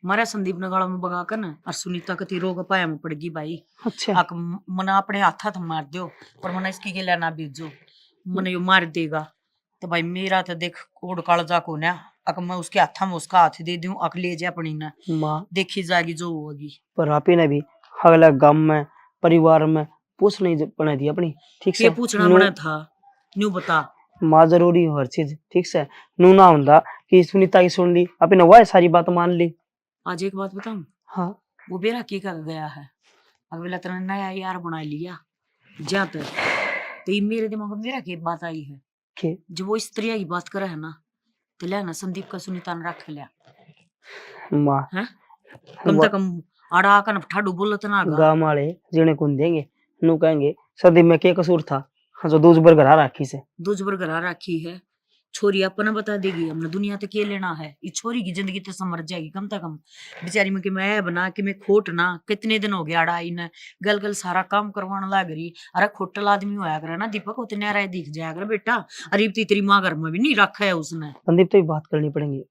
मारा संदीप ने गाड़ा में बगा कर ना और सुनीता का तीरों का पाया में पड़गी भाई। अच्छा आक मना अपने हाथा तो मार दो पर मना इसकी के लेना बीजो मने यो मार देगा तो भाई मेरा तो देख कोड कालजा को ना अक मैं उसके हाथा में उसका हाथ दे दूं अक ले जा अपनी ना माँ देखी जाएगी जो होगी। पर आपी ने भी अगला गांव में परिवार में पूछ नहीं बना दी अपनी ठीक से पूछना बना था न्यू बता माँ जरूरी हो हर चीज ठीक से नू ना होता कि सुनीता की सुन ली अपने वह सारी बात मान ली। आज एक बात बताऊं हाँ वो बेरा की कर गया है अगला तरह नया यार बना लिया जाते तो ये मेरे दिमाग में मेरा की बात आई है कि जब वो स्त्रिया की बात करे है ना तो लिया ना संदीप का सुनीता ने रख लिया माँ है कम से कम आड़ा आकर ठाडू बोलत ना गाँव वाले जिन्हें कौन देंगे नू कहेंगे संदीप में क्या कसूर था जो दूज बर घर राखी से दूज बर घर राखी है छोरी अपना बता देगी हमने दुनिया तो के लेना है ये छोरी की जिंदगी तो समझ जाएगी कम से कम बेचारी में कि मैं बना कि मैं खोट ना कितने दिन हो गया आड़ा इन गल गल सारा काम करवाने लग रही अरे खोटल आदमी होया करे ना दीपक उतने न्यारा दिख जाया कर बेटा अरे तेरी माँ घर में भी नहीं रखा है उसने। संदीप तो बात करनी पड़ेगी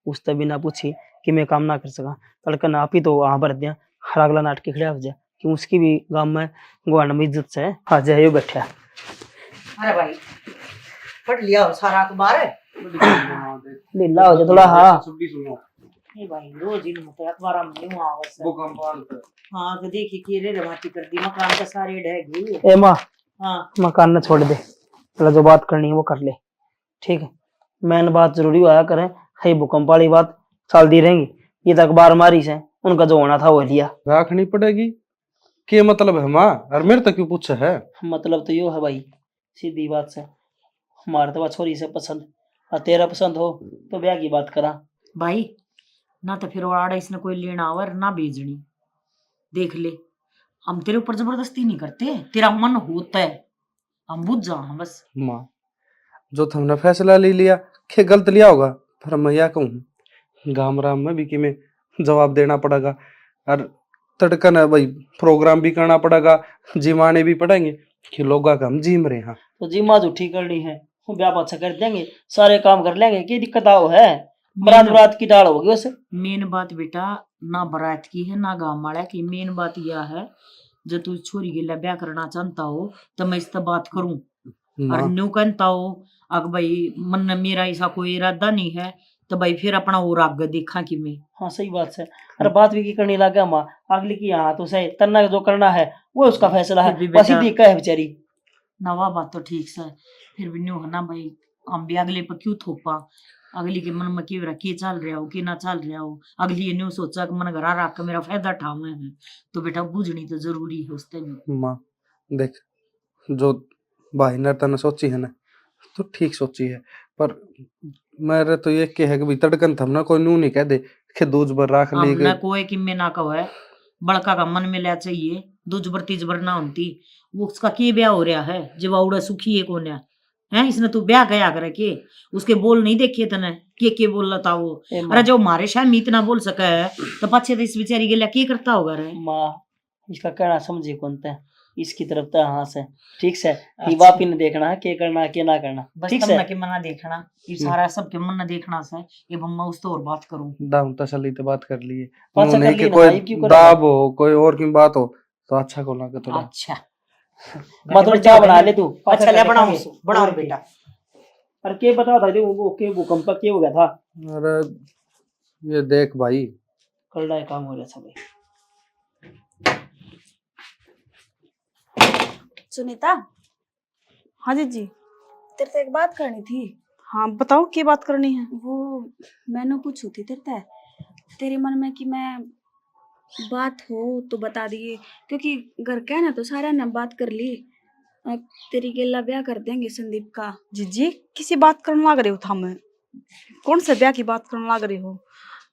उससे बिना पूछी कि मैं काम ना कर सका तड़कन आप ही तो वहां भर दिया हर अगला नाटक खड़ा हो जाए कि उसकी भी गाँव में गुआंड में इज्जत से आ जाए बैठा। अरे भाई पढ़ लिया हो सारा अखबार ढीला हो जाए थोड़ा। हाँ भाई रोज इन होते अखबार में नहीं आवश्यक हाँ तो देखी कि रे रवाती कर दी मकान का सारे ढह गई ए माँ हाँ मकान न छोड़ दे चलो जो बात करनी है वो कर ले ठीक है मैन बात जरूरी आया करें है भूकंप वाली बात चलती रहेंगी ये तो अखबार मारी से उनका जो होना था वो लिया रखनी पड़ेगी क्या मतलब है माँ और मेरे तक क्यों पूछा है मतलब तो यो है भाई सीधी बात से हमारे तो छोरी से पसंद और तेरा पसंद हो तो ब्याह की बात करा भाई ना तो फिर आड़ा इसने कोई लेना और ना भेजनी देख ले हम तेरे ऊपर जबरदस्ती नहीं करते तेरा मन होता है हम बुझ जाओ बस। माँ जो तुमने फैसला ले लिया के गलत लिया होगा, पर मैं यह कहूँ गाम राम में भी कि मैं जवाब देना पड़ेगा, और तड़कन है भाई प्रोग्राम भी करना पड़ेगा, जिमाने भी पड़ेंगे कि लोग हम जिम रहे हैं। तो जिम्मा जो ठीक करनी है वो ब्याह अच्छा कर देंगे, सारे काम कर लेंगे, की दिक्कत आओ है। बरात बरात की डाल होगी उसे। मेन बात बेटा ना बारात की है ना गाँव वाला की, मेन बात यह है जो तू छोरी के लिए ब्याह करना चाहता हो तो मैं इससे बात करूं, और माँ न्यू कहता हो अगर भाई मन में मेरा ऐसा कोई इरादा नहीं है तो भाई फिर अपना और आगे देखा कि मैं। हाँ सही बात है। अरे बात भी की करनी लगा माँ, अगली की यहाँ तो सही तन्ना जो करना है वो उसका फैसला है, फिर भी बस बेटा- ही है बेचारी। नवा बात तो ठीक से, फिर भी न्यू है ना भाई, हम भी अगले पर क्यों थोपा, अगली के मन में की रखी चल रहा हो कि ना चल रहा हो, अगली ये न्यू सोचा कि मन घरा रख के मेरा फायदा उठावे है, तो बेटा बुझनी तो जरूरी है उसते में। माँ देख, जो भाई ने तने सोची है ना तो ठीक सोची है, पर मेरे तो ये के है कि तड़कन थमना कोई नू नहीं कह दे कि दूज पर रख ली हमने कोई किम्मे ना कहो है, बड़का का मन में ले चाहिए, दूजबर तीजबर ना होती, वो उसका के ब्याह हो रहा है जब औड़ा सुखी है कौन है इसने तू ब्याह गया करे के, उसके बोल नहीं देखे तने के बोल रहा था वो। ए माँ, अरे जो हमारे शायद इतना बोल सका है तो पछे तो इस बेचारी के लिए क्या करता होगा रे। माँ इसका कहना समझे कौन ते, इसकी तरफ तो हाँ से ठीक से, ये अच्छा। बापी ने देखना है के करना है के ना करना, बस ठीक तब से। ना के मना देखना, ये सारा सबके मन ना देखना से, ये मैं उस तो और बात करूं। दाम तसल्ली तो बात कर लिए, अच्छा कर नहीं ली कि ना, कोई ये क्यों करेगा? दाब हो कोई और की बात हो तो अच्छा को लगे थोड़ा। अच्छा माँ थोड़ी चाय बना ले तू। अच्छा ले बनाओ बनाओ और बेटा। अरे के बता था वो के भूकंप का के हो गया था, अरे ये देख भाई, कल का काम हो रहा था भाई। सुनीता, हाँ जी। तेरे से एक बात करनी थी। हाँ बताओ क्या बात करनी है। वो मैंने पूछी थी तेरे से, तेरे मन में कि मैं बात हो तो बता दिए, क्योंकि घर का है ना तो सारा ने बात कर ली, अब तेरी गेला ब्याह कर देंगे संदीप का। जी किसी बात करने लग रहे हो था, मैं कौन से ब्याह की बात करने लग रहे हो,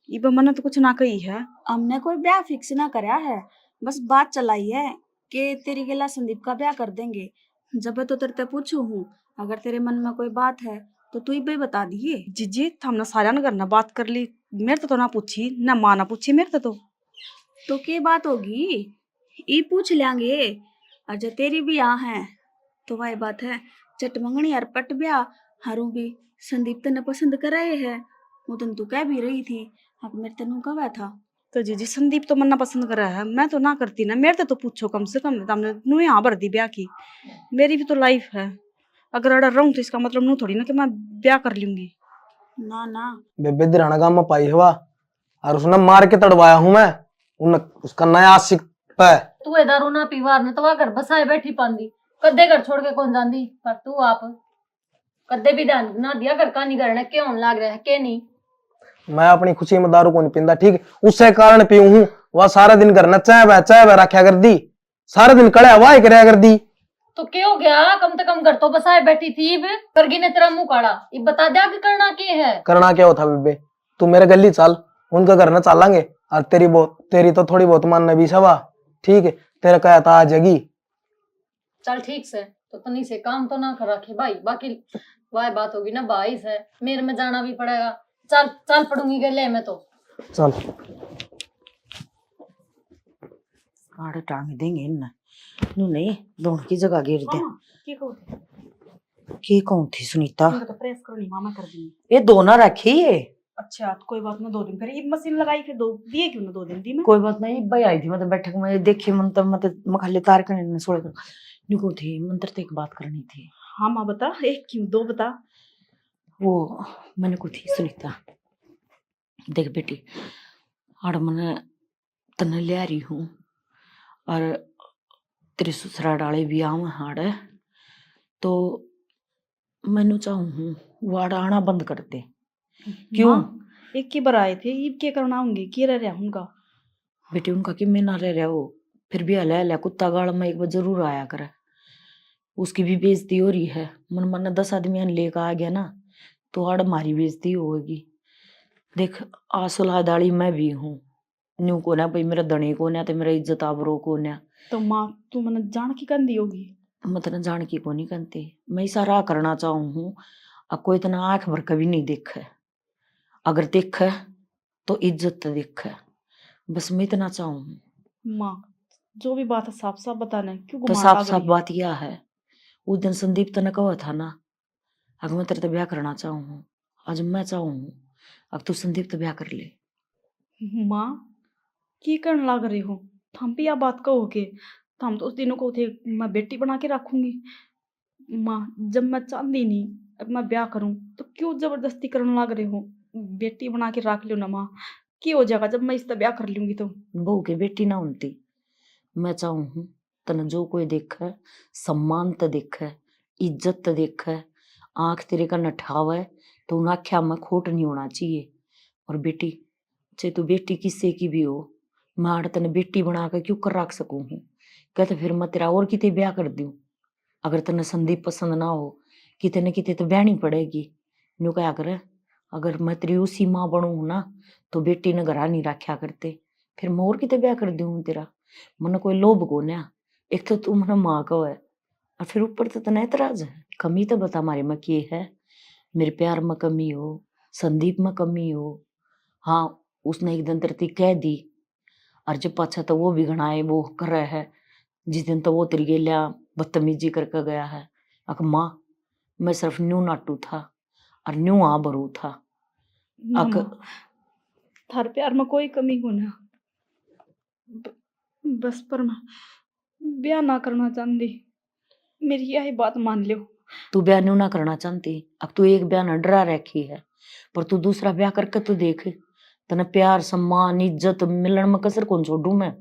ये मैंने तो कुछ ना कही है। हमने कोई ब्याह फिक्स ना करा है, बस बात चलाई है कि तेरी गेला संदीप का ब्याह कर देंगे। जब तो तेरे से पूछू हूँ, अगर तेरे मन में कोई बात है तो तू ही भी बता दिए। जी हमने सारा ने करना बात कर ली, मेरे तो ना पूछी ना माँ ना पूछी मेरे तो क्या बात होगी, ये पूछ लेंगे। और जो तेरी भी यहाँ है तो वही बात है, चट मंगनी और पट ब्याह हारू भी संदीप तने पसंद कराए है, वो तू कह भी रही थी, अब मेरे तनु कहा था। तो जी संदीप तो मन्ना पसंद कर रहा है, मैं तो ना करती ना, मेरे तो पूछो कम से कम, तुमने नू यहाँ भर दी ब्याह की, मेरी भी तो लाइफ है, अगर अड़र रहूं तो इसका मतलब नू थोड़ी ना कि मैं ब्याह कर लूंगी। ना ना बेबे दिराना गांव में पाई हुआ और उसने मार के तड़वाया हूं मैं, उन उसका नया आशिक पे। तू दारू ना पीवार ने तो घर बसाए बैठी पांदी, कदे घर छोड़ के कौन जांदी, पर तू आप कदे भी ध्यान ना दिया घर का नहीं करना क्यों लाग रहा है के नहीं। मैं अपनी खुशी में दारू को नहीं पींदा, ठीक, उससे कारण पीऊ हूं, वह सारा दिन घर न चाय बह रखा कर दी, सारा दिन कड़े हवा करया कर दी। तो क्या हो गया, कम से कम घर तो बसाए बैठी थी, करगी ने तेरा मुंह काढ़ा, ये बता दिया कि करना क्या है। करना क्या होता बेबे, तू मेरे गली चल, उनका घर न चालांगे, और तेरी तो थोड़ी बहुत मानना भी सवा, ठीक है, तेरा क्या था जगी। चल ठीक से, तो तनी से काम तो ना कर रखे भाई, बाकी वह बात होगी ना भाई से, मेरे में जाना भी पड़ेगा। चल चल पड़ूंगी गले में तो चल आड़े टांग देंगे इन नू नहीं दोनों की जगह गिर दे। की कौन थी सुनीता, तो प्रेस करो नहीं मामा कर दी। ये दो ना रखी है। अच्छा तो कोई बात ना, 2 दिन फिर ये मशीन लगाई, फिर 2 दिए क्यों ना 2 दिन दी मैं। कोई बात नहीं, भाई आई थी मतलब बैठक में देखी मतलब मखले तार करने सोड़े कर निको थी मंत्र ते एक बात करनी थी। हाँ माँ बता, 1 क्यों 2 बता। वो मैंने को थी सुनीता, देख बेटी आड़ मैंने तने ले आ रही हूँ और तेरे ससुरा डाले भी आऊँ हाड़, तो मैनू चाहूँ हूँ वो आड़ आना बंद कर दे। क्यों? माँ, एक की बार आए थे, ये क्या करना होंगे, क्या रह रहा उनका। बेटी उनका कि मैं ना रह रहा हो, फिर भी हला कुत्ता गाड़ में एक बार जरूर आया करे, उसकी भी बेइज्जती हो रही है, मन 10 आदमी लेकर आ गया ना तो आड़ मारी बेइज्जती होगी। देख आसुला दाड़ी मैं भी हूँ, न्यू को ना भाई मेरा धनी को ना तो मेरा इज्जत आबरो को ना। तो माँ तू मैंने जान की कंदी होगी, मतलब जान की को नहीं करते, मैं इशारा करना चाहूँ हूँ। अब कोई इतना आंख भर कभी नहीं देखे, अगर देखे तो इज्जत देखे, बस मैं इतना चाहूँ हूँ। माँ जो भी बात है साफ साफ बताना है, क्यों तो घुमा साफ लाग साफ रही? बात यह है, उस दिन संदीप तने कहा था ना, अगर मैं तेरे तो ब्याह करना चाहूँ हूँ, आज मैं चाहूँ हूँ, अब तू संदीप तो ब्याह कर ले। माँ की करने लाग रही हो? थम भी या बात कहो के थम तो उस दिनों को थे मैं बेटी बना के रखूंगी। माँ जब मैं चाहती नहीं अब मैं ब्याह करूं तो क्यों जबरदस्ती करने लाग रहे हो? बेटी बना के रख लो ना माँ, की हो जाएगा जब मैं इससे ब्याह कर लूंगी तो? बहू की बेटी ना होती, मैं चाहूँ हूँ तने जो कोई देखे सम्मान तो देखे, इज्जत तो देखे, आंख तेरे का नठावे तो उन आख्या में खोट नहीं होना चाहिए। और बेटी, चाहे तू बेटी किससे की भी हो, मैं तने बेटी बना के क्यों कर रख सकूं हूँ? कहते फिर मैं तेरा और किते ब्याह कर दूं, अगर तने संदीप पसंद ना हो किते न किते तो ब्याहनी पड़ेगी। न्यू क्या करे, अगर मैं तेरी उसी माँ बनूं ना तो बेटी ने घरा नहीं रखा करते, फिर मैं और किते ब्याह कर दूं तेरा। मन कोई लोभ को ना, एक तो तू मन माँ को है और फिर ऊपर तो तना एतराज है। कमी तो बता मारे में की है, मेरे प्यार में कमी हो, संदीप में कमी हो? हाँ, उसने एक दिन तेरे कह दी, और जब पाछा तो वो भी घना है वो कर रहा है, जिस दिन तो वो तेरी गेलिया बदतमीजी करके गया है। अक माँ, मैं सिर्फ न्यू नाटू था और न्यू आ भरू था। ना अक माँ थारे प्यार में कोई कमी हो ना, बस पर मैं ब्याह ना करना चाहती, मेरी यही बात मान लो। तू ब्याह न्यू ना करना चाहती, अब तू एक ब्याह न डरा रखी है, पर तू दूसरा ब्याह करके तो देख, तने प्यार सम्मान इज्जत मिलन में कसर कौन छोड़ू मैं?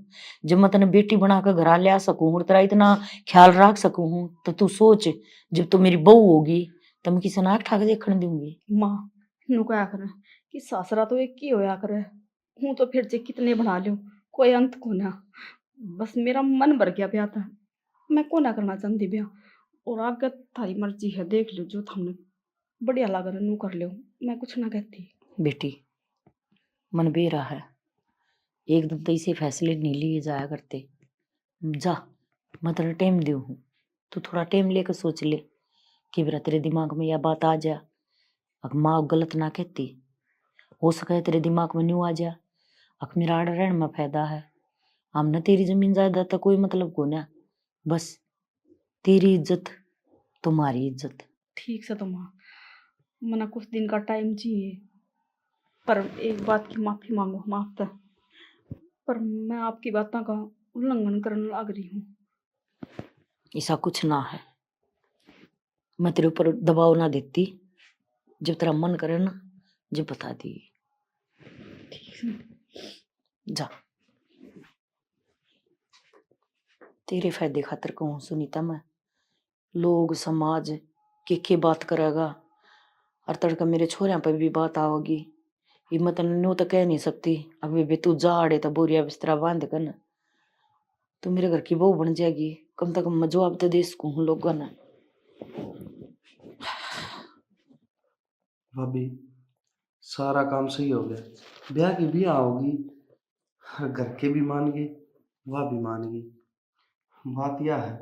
जब मैं तने बेटी बना कर घर ले आ सकूं और तेरा इतना ख्याल रख सकूं हूं, तो तू सोच, जब तू मेरी बहू होगी तो मैं किसी नाक ठाक देखने दूंगी। माँ नु क्या करे कि सासरा तो एक ही होया करे, हूँ तो फिर जे कितने बना लो कोई अंत को ना। बस मेरा मन भर गया ब्याह था, मैं को ना करना चाहती ब्याह, और आगे थारी मर्जी है, देख लो जो थमने बढ़िया लग रहा नू कर लो, मैं कुछ ना कहती। बेटी, मन बेरा है, एकदम तो इसे फैसले नहीं लिए जाया करते। जा, मैं तेरा टाइम दू हूँ, तू थोड़ा टाइम लेकर सोच ले कि मेरा तेरे दिमाग में यह बात आ जा। अगर माँ गलत ना कहती, हो सके तेरे दिमाग में न्यू आ जा, अक मेरा आड़ रहने में फायदा है, हमने तेरी जमीन जायदाद का कोई मतलब को ना, बस तेरी इज्जत तुम्हारी इज्जत। ठीक से तो माँ मना कुछ दिन का टाइम चाहिए, पर एक बात की माफी मांगो, माफ था पर मैं आपकी बातों का उल्लंघन करने लग रही हूँ। ऐसा कुछ ना है, मैं तेरे ऊपर दबाव ना देती, जब तेरा मन करे ना जब बता दी। ठीक है जा, तेरे फायदे खातर कहूँ सुनीता, मैं लोग समाज के बात करेगा और तड़का मेरे छोरिया पर भी बात आओगी, ये मैं तेन न्यू तो कह नहीं सकती। अभी भी तू जा अड़े तो बोरिया बिस्तरा बांध कर ना तू मेरे घर की बहू बन जाएगी, कम से कम मैं जवाब तो दे सकूँ लोगों ने। भाभी सारा काम सही हो गया, ब्याह की भी होगी, घर के भी मान गए, वह भी मान गई। बात यह है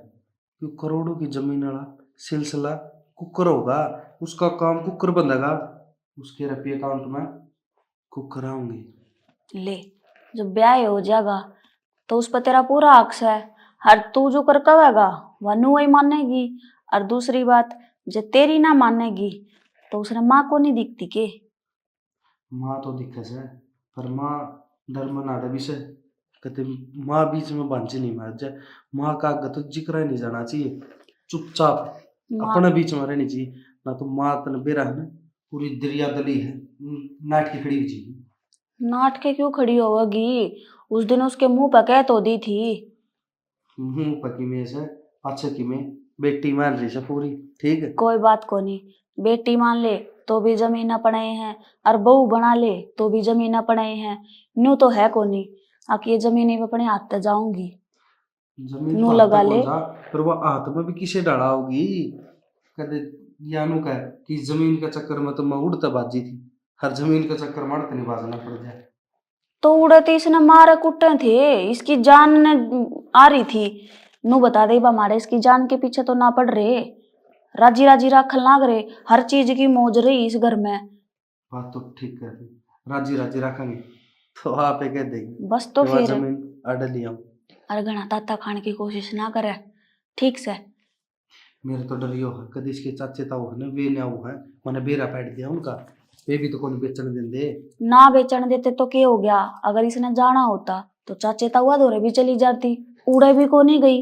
कि करोड़ों की जमीन वाला सिलसिला कुकर होगा, उसका काम कुकर बंधेगा, उसके रुपये अकाउंट में कुकर आऊंगे। ले, जब ब्याह हो जाएगा तो उस पर तेरा पूरा हक है, हर तू जो कर कहेगा वनु वही मानेगी। और दूसरी बात, जब तेरी ना मानेगी तो उसने माँ को नहीं दिखती के? माँ तो दिक्कत है, पर माँ डर मनाड़े भी से कहते माँ बीच में बांझी नहीं मार जाए, माँ का आगे तो जिक्र ही नहीं जाना चाहिए, चुपचाप माँ अपने बीच में रहनी चाहिए। ना तो माँ तन बेरा है ना, पूरी दरिया दली है, नाट की खड़ी हुई चाहिए। नाट के क्यों खड़ी होगी? उस दिन उसके मुंह पर कह तो दी थी। मुंह पकी में से अच्छा की में बेटी मान रही से पूरी, ठीक है। कोई बात को नहीं, बेटी मान ले तो भी जमीन पड़े हैं, और बहू बना ले तो भी जमीन पड़े हैं, न्यू तो है को नहीं। आके ये जमीन पे अपने हाथ तक जाऊंगी, जमीन नू तो लगा हाथ तक ले। जा, पर वो हाथ में भी किसे डाला होगी, कदे यानू कह कि जमीन का चक्कर में तो मैं उड़ता बाजी थी, हर जमीन का चक्कर मड़ते नहीं बाजना पड़ जाए। तो उड़ते इसने मारे कुटे थे, इसकी जान ने आ रही थी, नू बता दे हमारे इसकी जान के पीछे तो ना पड़ रहे, राजी राजी रखल ना करे, हर चीज की मौज रही इस घर में। बात तो ठीक कर रही, राजी राजी रखेंगे तो आप कह देंगे बस तो कि वहाँ फिर जमीन अड़ लिया। अरे घना ताता खाने की कोशिश ना करे, ठीक से। मेरे तो डर यो है कदी इसके चाचे ताऊ है ना वे ना वो है मैंने बेरा पैट दिया उनका, वे भी तो कोई बेचने देंगे। ना बेचने देते तो क्या हो गया, अगर इसने जाना होता तो चाचे ताऊ धोरे भी चली जाती, उड़े भी को नहीं गई,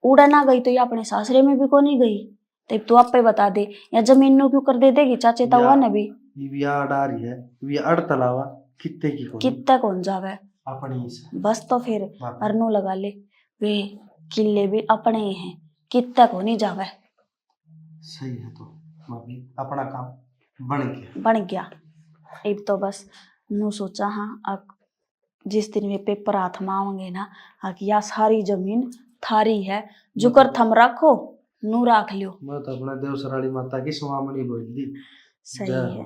उड़े ना गई तो ये अपने सासरे में भी को नहीं गई। तब तू आप बता दे, या जमीन नु क्यों कर दे देगी चाचे ताऊ ने भी। ये अड़ आ रही है, ये अड़ तलावा कितने की कोनी कितना कौन जावे, अपनी से बस तो फिर बाप। अरनू लगा ले, वे किले भी अपने ही हैं, कितना को नहीं जावे। सही है तो भाभी अपना काम बन गया। बन गया। अब तो बस नू सोचा हाँ अब जिस दिन वे पेपर हाथ में आवेंगे ना, या सारी जमीन थारी है, जुकर थम रखो नू राख लियो। मैं तो अपना देवसराली माता की स्वामनी बोल दी। सही जय है, हो।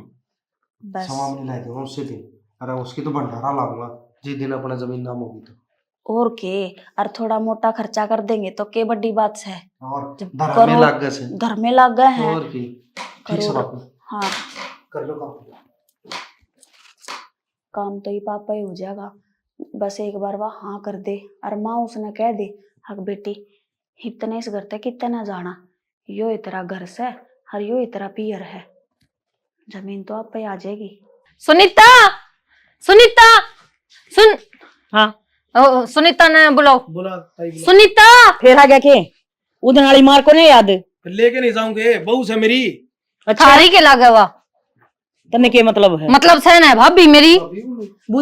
बस स्वामनी ला दूंगा उसी दिन, अरे उसकी तो भंडारा लाऊंगा जिस दिन अपना जमीन नाम होगी तो। और के, और थोड़ा मोटा खर्चा कर देंगे तो के बड़ी बात है। और जब धर्म में करो- लग गए से घर में लग गए हैं। और की ठीक से करोड़- बापू हाँ कर लो काम। काम तो ही पापा ही हो जाएगा, बस एक बार वह हाँ कर दे और माँ उसने कह दे हक बेटी इतने इस घर तक कितना जाना, यो इतना घर से और यो इतना पियर है, जमीन तो आप पे आ जाएगी। सुनीता, सुनीता, सुन। हाँ सुनीता ने बुलाओ। बोला ताई बोला। सुनीता, फिर आ गया के उदन वाली मार को नहीं याद? लेके नहीं जाऊंगे, बहू से मेरी। थारी के लागे वा तने के मतलब है? मतलब से ना भाभी मेरी,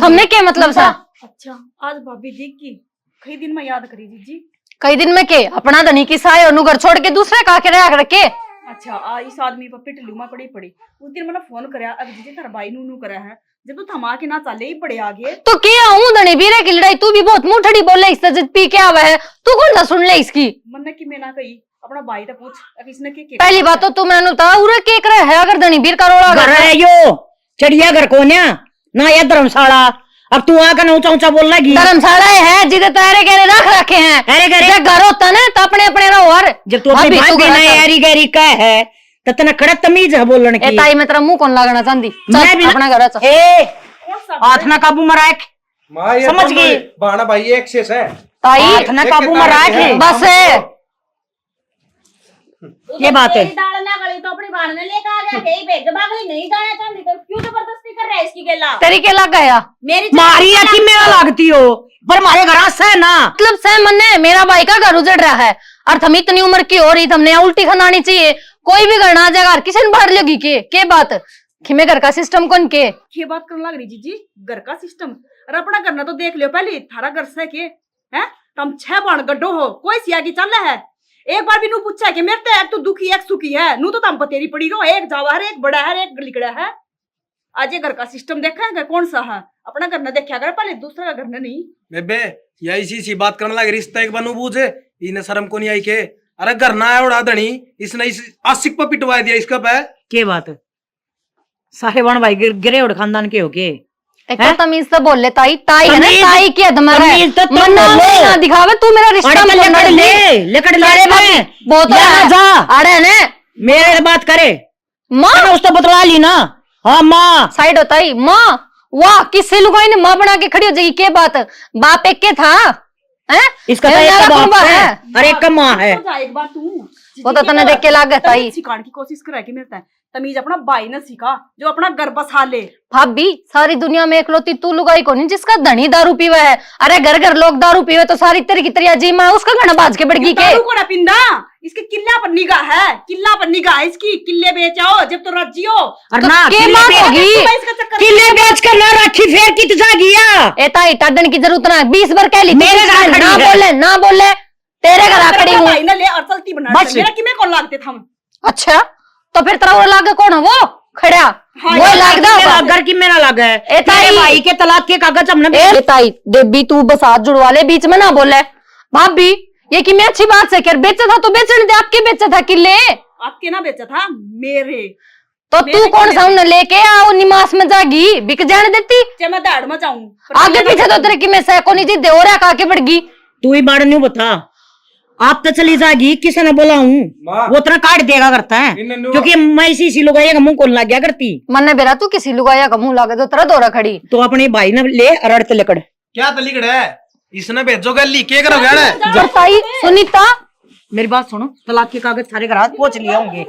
हमने के मतलब सा अच्छा आज भाभी जी की कई दिन में याद करी जी। कई दिन में के अपना धनी की साय और घर छोड़ के दूसरे का के रह रखे। अच्छा आ इस आदमी पर पिटलू में पड़ी उस दिन मैंने फोन कराया, अब जी तेरा भाई नू करा है, जब तू थमा के ना चले ही पड़े आगे। तो क्या हूँ धनी बीरे की लड़ाई, तू भी बहुत मुंह बोले इससे जिद पी के आवा है, तू कौन सा सुन ले इसकी। मन की मैं ना कही अपना भाई तो पूछ अब इसने के पहली बात तो तू मैंने था उरे के करे है, अगर धनी बीर का रोड़ा घर है यो चढ़िया घर को ना या धर्मशाला। अब तू आकर ऊंचा ऊंचा बोल लगी। धर्मशाला है जिधर तारे गहरे रख रखे हैं, अरे गहरे जब घर होता ना तो अपने अपने रहो। और जब तू अपनी भाभी, बात तू देना गलत है। यारी गहरी का है तो तना खड़ा तमीज है बोलने ए की। ताई में तेरा मुंह कौन लगाना चाहती, मैं चल भी अपना घर चल। ए हाथ ना काबू में रख, माँ ये समझ दोनों गई? बहाना भाई एक शेष है। ताई हाथ ना काबू में रख। बस ये बात है। दाल ना गली तो अपनी बाण ने लेकर आ गया, कहीं भेज बागली नहीं जाना चाहती तो क्यों जबरदस्ती कर रहा है इसकी गेला। तेरी के लग गया मेरी मारी या कि मेरा लगती हो पर मारे घर से ना मतलब से मन ने मेरा भाई का घर उजड़ रहा है और हम इतनी उम्र की हो रही, हमने उल्टी खनानी चाहिए। कोई भी घर ना आ जाएगा, किसी ने बाहर लगी के बात खिमे घर का सिस्टम कौन के ये बात करने लग रही जी घर का सिस्टम। अरे अपना करना तो देख लियो पहले, थारा घर से के है तुम 6 बाण गड्ढो हो, कोई सिया की चल है। एक बार भी नू पूछा कि मेरे तो एक तो दुखी एक सुखी है, नू तो तम पतेरी पड़ी रो, एक जावा है एक बड़ा है एक लिकड़ा है। आज ये घर का सिस्टम देखा है कौन सा है, अपना घर न देखा कर पहले, दूसरा का घर न नहीं। बेबे या इसी सी बात करने लगे, रिश्ता एक बनू बूझे इन्हें शर्म को नहीं आई के। अरे घर ना है उड़ा धनी, इसने इस आशिक पर पिटवा दिया इसका पे। के बात सारे बण भाई गिरे उड़ खानदान के हो के एक तो तमीज से बोल ले ताई, ताई है ना तमीज- ताई की अधमर है, तमीज तो तुम मन ना बोलो। ना दिखावे तू मेरा रिश्ता अरे मत लेकर ले लेकर ले रे भाई बहुत या ना जा अरे ने मेरे बात करे माँ उस तो बतला ली ना। हाँ माँ साइड होता ही माँ, वाह किससे लुगाई ने माँ बना के खड़ी हो जाएगी, के बात बाप एक के था हैं? इसका ए, तो एक मेरा का कौन बाप बाप है है? अरे एक का माँ है। तो जा एक बार तू वो तो तने देख के लाग गया ताई। सिखाने की कोशिश कर कि मेरे तमीज अपना भाई ने सीखा जो अपना घर बसा ले। भाभी सारी दुनिया में एकलौती तू लुगाई को नहीं जिसका धनी दारू पीवा है। अरे घर घर लोग दारू पीवे तो सारी तेरी की तेरी जी माँ उसका घना बाज के बढ़गी के दारू को ना पिंदा, इसके किला पर निगाह है, किला पर निगाह है इसकी, किले बेचाओ जब तो राजी हो। और तो ना के किले बात बेच- होगी? इसका चक्कर किले बेच कर ना रखी फिर कित जा गया। ए ताई टाडन की जरूरत ना 20 बार कह ली मेरे घर खड़ी ना है। बोले ना बोले तेरे घर आकड़ी तेरा हूँ। भाई ने ले और चलती बना बस। मेरा किमे कौन लागते थे हम। अच्छा तो फिर तेरा वो लागे कौन है वो खड़ा हाँ, वो ये लाग दा मेरा घर की मेरा लग है ए ताई। तेरे भाई के तलाक के कागज हमने ए ताई देवी तू बस हाथ जुड़वा ले बीच में ना बोले। भाभी ये कि मैं अच्छी बात से कर बेचा था तो बेचने दे, आपके बेचा था किले आपके ना बेचा था मेरे, तो मेरे तू कौन किले। सा उन्हें लेके आओ निमास में जागी बिक जाने देती चाहे मैं दाड़ में जाऊं आगे पीछे तो तेरे की मैं सह को नहीं जी दे हो रहा काके बढ़गी। तू ही बाड़ नहीं बता आप तो चली जाएगी, किसी ने बोला हूँ माँ वो तरह काट देगा करता है, इन्हें नु- क्योंकि मैं इसी लुगाई का मुंह खोल लग गया करती। मन ने बेरा तू किसी लुगाया का मुंह लागे तो तरह दौरा खड़ी। तो अपने भाई ने ले अरड़ ते लकड़। क्या तलीकड़ है इसने भेजो गली के करोगे जरताई सुनीता मेरी बात सुनो, तलाक के कागज सारे घर पहुंच लिए होंगे,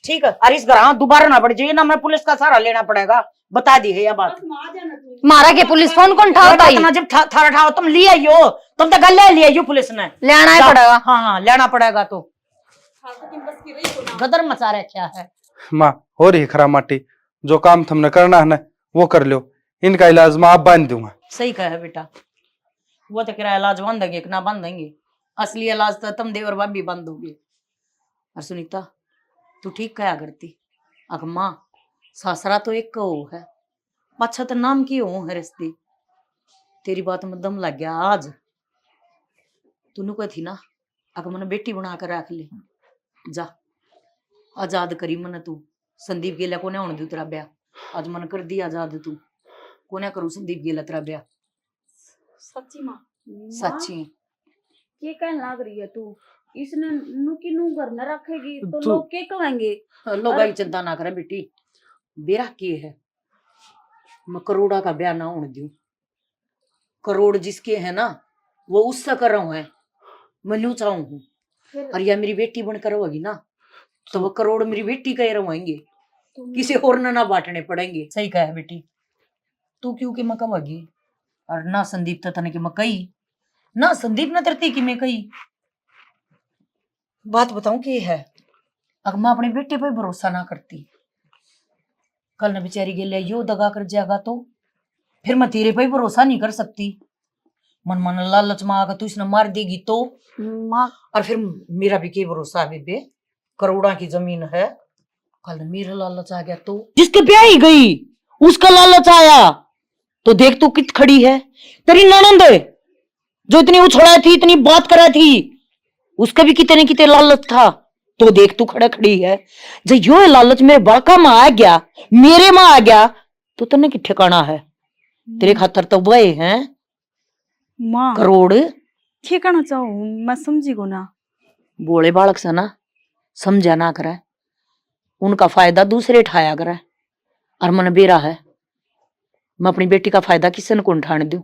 ठीक है? और इस घर दोबारा ना पड़ जाइए ना, मैं पुलिस का सहारा लेना पड़ेगा, बता दी है यह बात। मारा के पुलिस फोन कौन ठाता ही? ना जब थारा ठाओ तुम ले आइयो, तुम तो गले ले आइयो पुलिस ने, लेना ही पड़ेगा। हाँ हाँ लेना पड़ेगा। तो गदर मचा रखा है। माँ हो रही खरा माटी, जो काम तुमने करना है ना वो कर लो, इनका इलाज मैं आप बांध दूंगा। सही कहा है बेटा, वो तो किराया इलाज बांधेंगे कि ना बांधेंगे, असली इलाज तो तुम देवर भाभी बांधोगे। और सुनीता तू ठीक कहा करती, अग माँ सासरा तो एक को है, पाछा तो नाम की हो है रिश्ते। तेरी बात में दम लग गया आज, तूने कही थी ना अगर मैंने बेटी बना कर रख ले, जा आजाद करी मन तू। संदीप गेला कोने होने दू तेरा ब्याह, आज मन कर दी आजाद तू, कोने करू संदीप गेला तेरा ब्याह। सच्ची माँ, सच्ची ये कहने लग रही है तू, इसने नुकी नू घर न रखेगी तो तू- लोग क्या कहेंगे? लोग की चिंता ना करे बेटी, बेरा के है मैं करोड़ा का ब्याह ना होने दूं। करोड़ जिसके है ना वो उससे कर रहा हूं है, मैं न्यू चाहूं हूं। और या मेरी बेटी बनकर होगी ना तो वो करोड़ मेरी बेटी का ही रहेंगे, किसी और ना बांटने पड़ेंगे। सही कहा है बेटी, तू क्यों कि मैं कमागी, और ना संदीप तने की मकई, ना संदीप न तरती की मैं कही। बात बताऊं कि है, अगर मैं अपने बेटे पे भरोसा ना करती, कल न बेचारी गेले यो दगा कर जाएगा तो फिर मैं तेरे पे ही भरोसा नहीं कर सकती। मन मन लालच में आकर तू इसने मार देगी तो माँ और फिर मेरा भी क्या भरोसा है बेबे, करोड़ा की जमीन है, कल मेरा लालच आ गया तो जिसके ब्याह ही गई उसका लालच आया तो देख तू कित खड़ी है। तेरी ननंद जो इतनी उछड़ा थी, इतनी बात करा थी, उसका भी कितने कितने लालच था, तो देख तू खड़ा खड़ी है। जब यो लालच मेरे बाका में आ गया, मेरे में आ गया, तो तने की ठिकाना है? तेरे खातर तो वह हैं माँ करोड़। क्या कहना चाहूँ मैं समझी को ना। बोले बालक से ना समझा ना करे, उनका फायदा दूसरे उठाया करे। और मन बेरा है, मैं अपनी बेटी का फायदा किसी ने कौन ठान दू,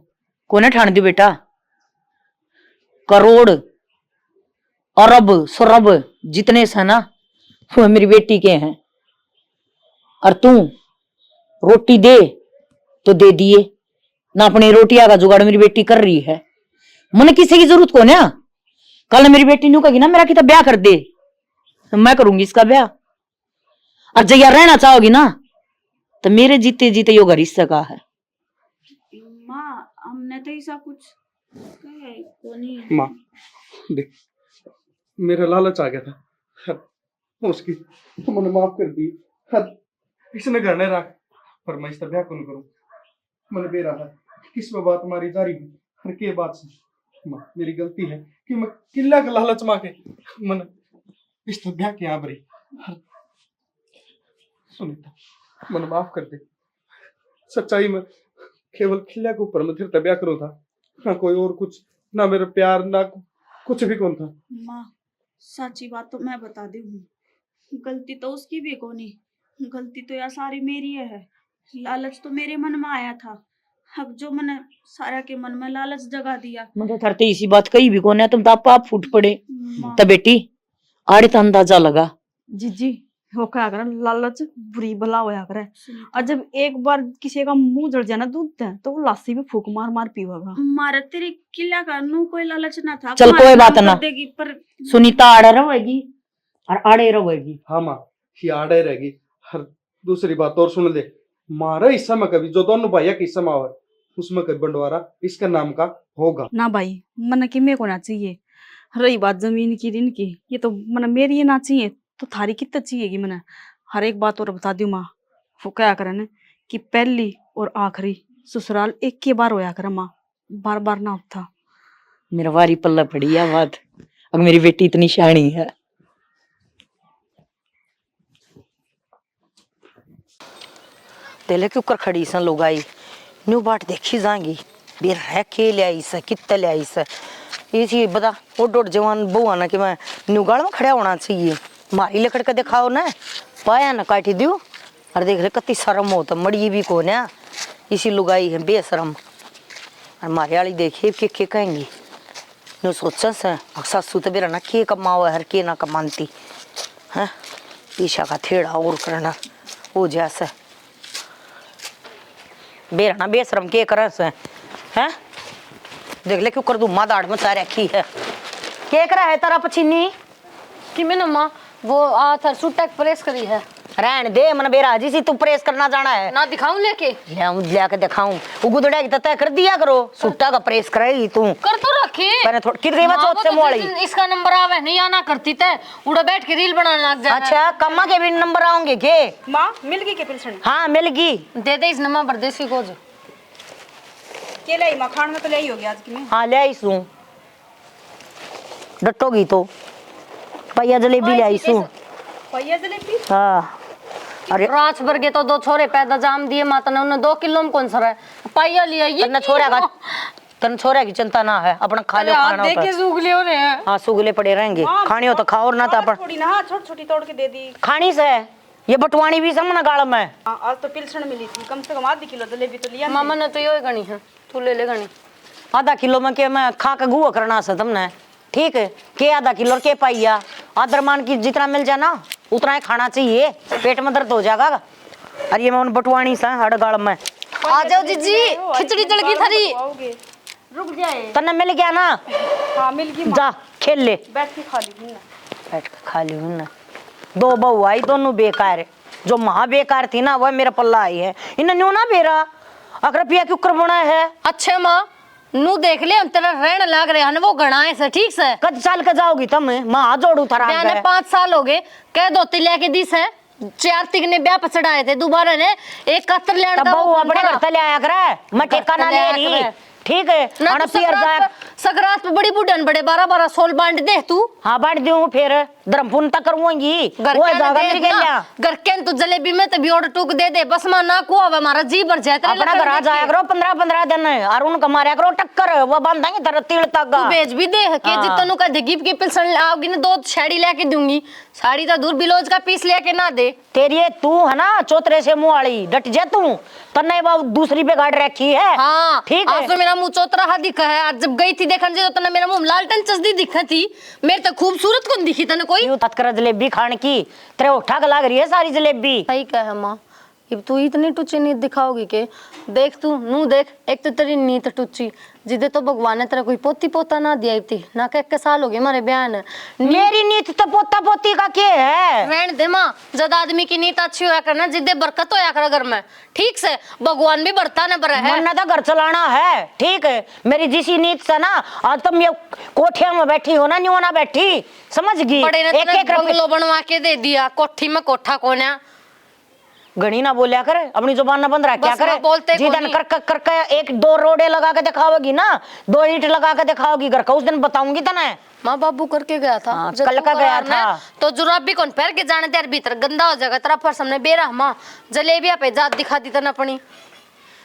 कौन ठान दू बेटा? करोड़ अरब सरब जितने से ना वो मेरी बेटी के हैं। और तू रोटी दे तो दे दिए ना, अपनी रोटियां का जुगाड़ मेरी बेटी कर रही है, मन किसी की जरूरत को ना। कल मेरी बेटी नू कहेगी ना मेरा कितना ब्याह कर दे, मैं करूंगी इसका ब्याह। और जया रहना चाहोगी ना तो मेरे जीते जीते यो घर हिस्सा का है। माँ हमने तो ऐसा कुछ कहे को नहीं। माँ देख मेरा लालच आ गया था, उसकी मैंने माफ कर दी, इसने घर नहीं रख, पर मैं इसका ब्याह कौन करूं? मैंने बेरा है किस में बात मारी जा रही हर के बात से। माँ मेरी गलती है कि मैं किला का लालच मां के मैंने इसका ब्याह किया बरी। सुनीता मैंने माफ कर दे, सच्चाई में केवल खिल्ला के ऊपर मैं फिर ब्याह करूं था, ना कोई और कुछ, ना मेरा प्यार, ना कुछ भी कौन था। माँ सच्ची बात तो मैं बता दी हूँ, गलती तो उसकी भी को नहीं, गलती तो यार सारी मेरी है। लालच तो मेरे मन में आया था, अब जो मैंने सारा के मन में लालच जगा दिया। मतलब थरते इसी बात कही भी कौन है, तुम तो आप फूट पड़े। माँ तो बेटी आड़े तो अंदाजा लगा, जी वो क्या करे, लालच बुरी भला होया करे। और जब एक बार किसी का मुंह जड़ जाए ना दूध दे तो वो लासी भी फूक मार मार पीवेगा। मारा तेरी किला का नू कोई लालच ना था। चल तुम्हारे कोई नाम बात कर ना। देगी पर सुनीता आड़े रहेगी और आड़े रहेगी। हाँ माँ ये आड़े रहेगी। हर दूसरी बात और सुन ले, मारा हिस्सा में कभी जो दोनों भैया के हिस्सा में आवे उसमें कभी बंटवारा इसका नाम का होगा ना भाई मन की मेरे को ना चाहिए। रही बात जमीन की ऋण की, ये तो मन मेरी ये ना चाहिए तो थारी कितना चाहिएगी। मैंने हर एक बात और बता दी माँ, वो क्या करे ना कि पहली और आखिरी ससुराल एक के बार होया करे माँ, बार बार ना होता। मेरा वारी पल्ला पड़ी है बात, अब मेरी बेटी इतनी शानी है। तेले के ऊपर खड़ी सन लोग आई न्यू बाट देखी जाएंगी, बेर है के ले आई से कित्ते ले आई से, इसी बता वो डोट जवान बहुआ ना कि मैं न्यूगाड़ में खड़ा होना चाहिए मारी लकड़ के दिखाओ ना पाया ना काटी दियो और देख ले कति शर्म हो तो मड़ी भी को ना इसी लुगाई है बेशरम और मारे वाली देखिए के कहेंगी नो सोचा से सासू तो बेरा ना के कमाओ हर के ना कमानती है ईशा का थेड़ा और करना हो जैसे बेरा ना बेशरम के कर से हैं देख ले क्यों कर दू माँ दाढ़ मचा रखी है के करा है तारा पछीनी कि मैंने माँ वो आ था सूट प्रेस करी है रहन दे मन बेरा जी सी तू प्रेस करना जाना है ना दिखाऊं लेके लेके दिखाऊं वो गुदड़ा की तय कर दिया करो सुट्टा का प्रेस करेगी तू कर तो रखे मैंने थोड़ी कितनी बात माँ, सोच से वो तो मोड़ी जिस दिन इसका नंबर आवे नहीं आना करती थे उड़ा बैठ के रील बनाने लग जाए अच्छा कम्मा के भी नंबर आओगे के माँ मिल गई के पिलसण हाँ मिल गई दे दे इस नंबर पर देसी को जो के लाई मखान में तो ले ही होगी आज की में हाँ ले आईसू डटोगी तो पैया जलेबी ले आईसू पहिया जलेबी हाँ अरे रात भर के तो 2 छोरे पैदा जाम दिए माता ने उन्हें 2 किलो में कौन सा है पाइया लिया ये तन छोरा की चिंता ना है अपना खा लो खाना देख के सूखले हो रहे हैं हाँ सुगले पड़े रहेंगे खाने हो तो खाओ और ना तो अपन थोड़ी ना छोटी छोटी तोड़ के दे दी खानी से ये बटवानी भी समझना गाड़ में आज तो पिलसण मिली थी कम से कम आधी किलो जलेबी तो लिया मामा ने तो यो गणी है तू ले ले गणी आधा किलो में के मैं खा के गुआ करना से तुमने ठीक है के आधा किलो और के पाइया आदरमान की जितना मिल जाए ना उतना ही खाना चाहिए पेट में दर्द हो जाएगा अरे ये मैं उन बटवानी से हड़ गाड़ में आ जाओ जीजी खिचड़ी जल गई थारी रुक जाए तन्ने मिल गया ना हाँ मिल गई जा खेल ले बैठ के खा ली बैठ के खा ली हूँ ना 2 बहू आई दोनों बेकार है जो महा बेकार थी ना वह मेरा पल्ला आई है इन्हें न्यू ना बेरा अगर रुपया क्यों कर बना है अच्छे माँ नू देख ले हम तेरा रहने लाग रहे हैं वो गणाए से ठीक से कद साल के जाओगी तुम मैं हाथ जोड़ू थारा मैंने 5 साल हो गए कह दो तिलिया के दिस है 4 तिगने ब्याह पर चढ़ाए थे दोबारा ने एक कतर लेना था बहू अपने घर तले आया करे मैं ठेका ना ले रही ठीक है ना और तो पियर जाए सकरात पे बड़ी बुढ़न बड़े 12-12 सोल बांट दे तू हाँ बांट दूं फिर धर्मपुन तक करूंगी घर वो के जागा दे मेरी ना, गैया घर के तो जलेबी में तभी ऑर्डर टूक दे दे बस मां ना को अब हमारा जी भर जाए अपना घर आ जाया करो 15-15 दिन और उनका मारा करो टक्कर वो बांधेंगे तेरा तिल तक तू बेच भी दे के हाँ। जितनु का दीप की पिलसन आओगी ना 2 साड़ी लेके दूंगी साड़ी तो दूर बिलोज का पीस लेके ना दे तेरी तू है ना चौतरे से मुंह वाली डट जा तू तन्ने वो दूसरी पे गाड़ रखी है हाँ ठीक है आज तो मेरा मुंह चौतरा हा दिखा है आज जब गई थी देखने से तो तने मेरा मुंह लालटन चसदी दिखा थी मेरे तो खूबसूरत कौन दिखी तने कोई यूं तत्कर जलेबी खाने की तेरे उठा के लग रही है सारी जलेबी सही कह माँ अब तू इतनी टुच्ची नीत दिखाओगी के देख तू नू देख एक तो तेरी नीत टुच्ची जिदे तो भगवान ने तेरा कोई पोती पोता ना दिया थी ना के साल हो गए हमारे बयान मेरी नीत तो पोता पोती का क्या है रहन दे माँ जद आदमी की नीत अच्छी होया करना जिदे बरकत होया कर घर में ठीक से भगवान भी बढ़ता न बरा है मन तो घर चलाना है ठीक है मेरी जिसी नीत से ना आज तुम ये कोठिया में बैठी हो ना न्यू ना बैठी समझ गई बड़े ने एक तेरे एक बंगलो बनवा के दे दिया कोठी में कोठा कोना घड़ी ना बोलिया करे अपनी जुबान ना बंद रहा क्या बस ना करे बोलते जिदन कोनी। कर कर 1-2 रोडे लगा के दिखाओगी ना 2 ईंट लगा के दिखाओगी घर का उस दिन बताऊंगी तना माँ बाबू करके गया था हाँ, जब कल तू का गया करार में, था। तो जुराब भी कौन पहन के जाने तेरे भीतर गंदा हो जाएगा तेरा पर सामने बेरा माँ जलेबिया पे जात दिखा दी तना अपनी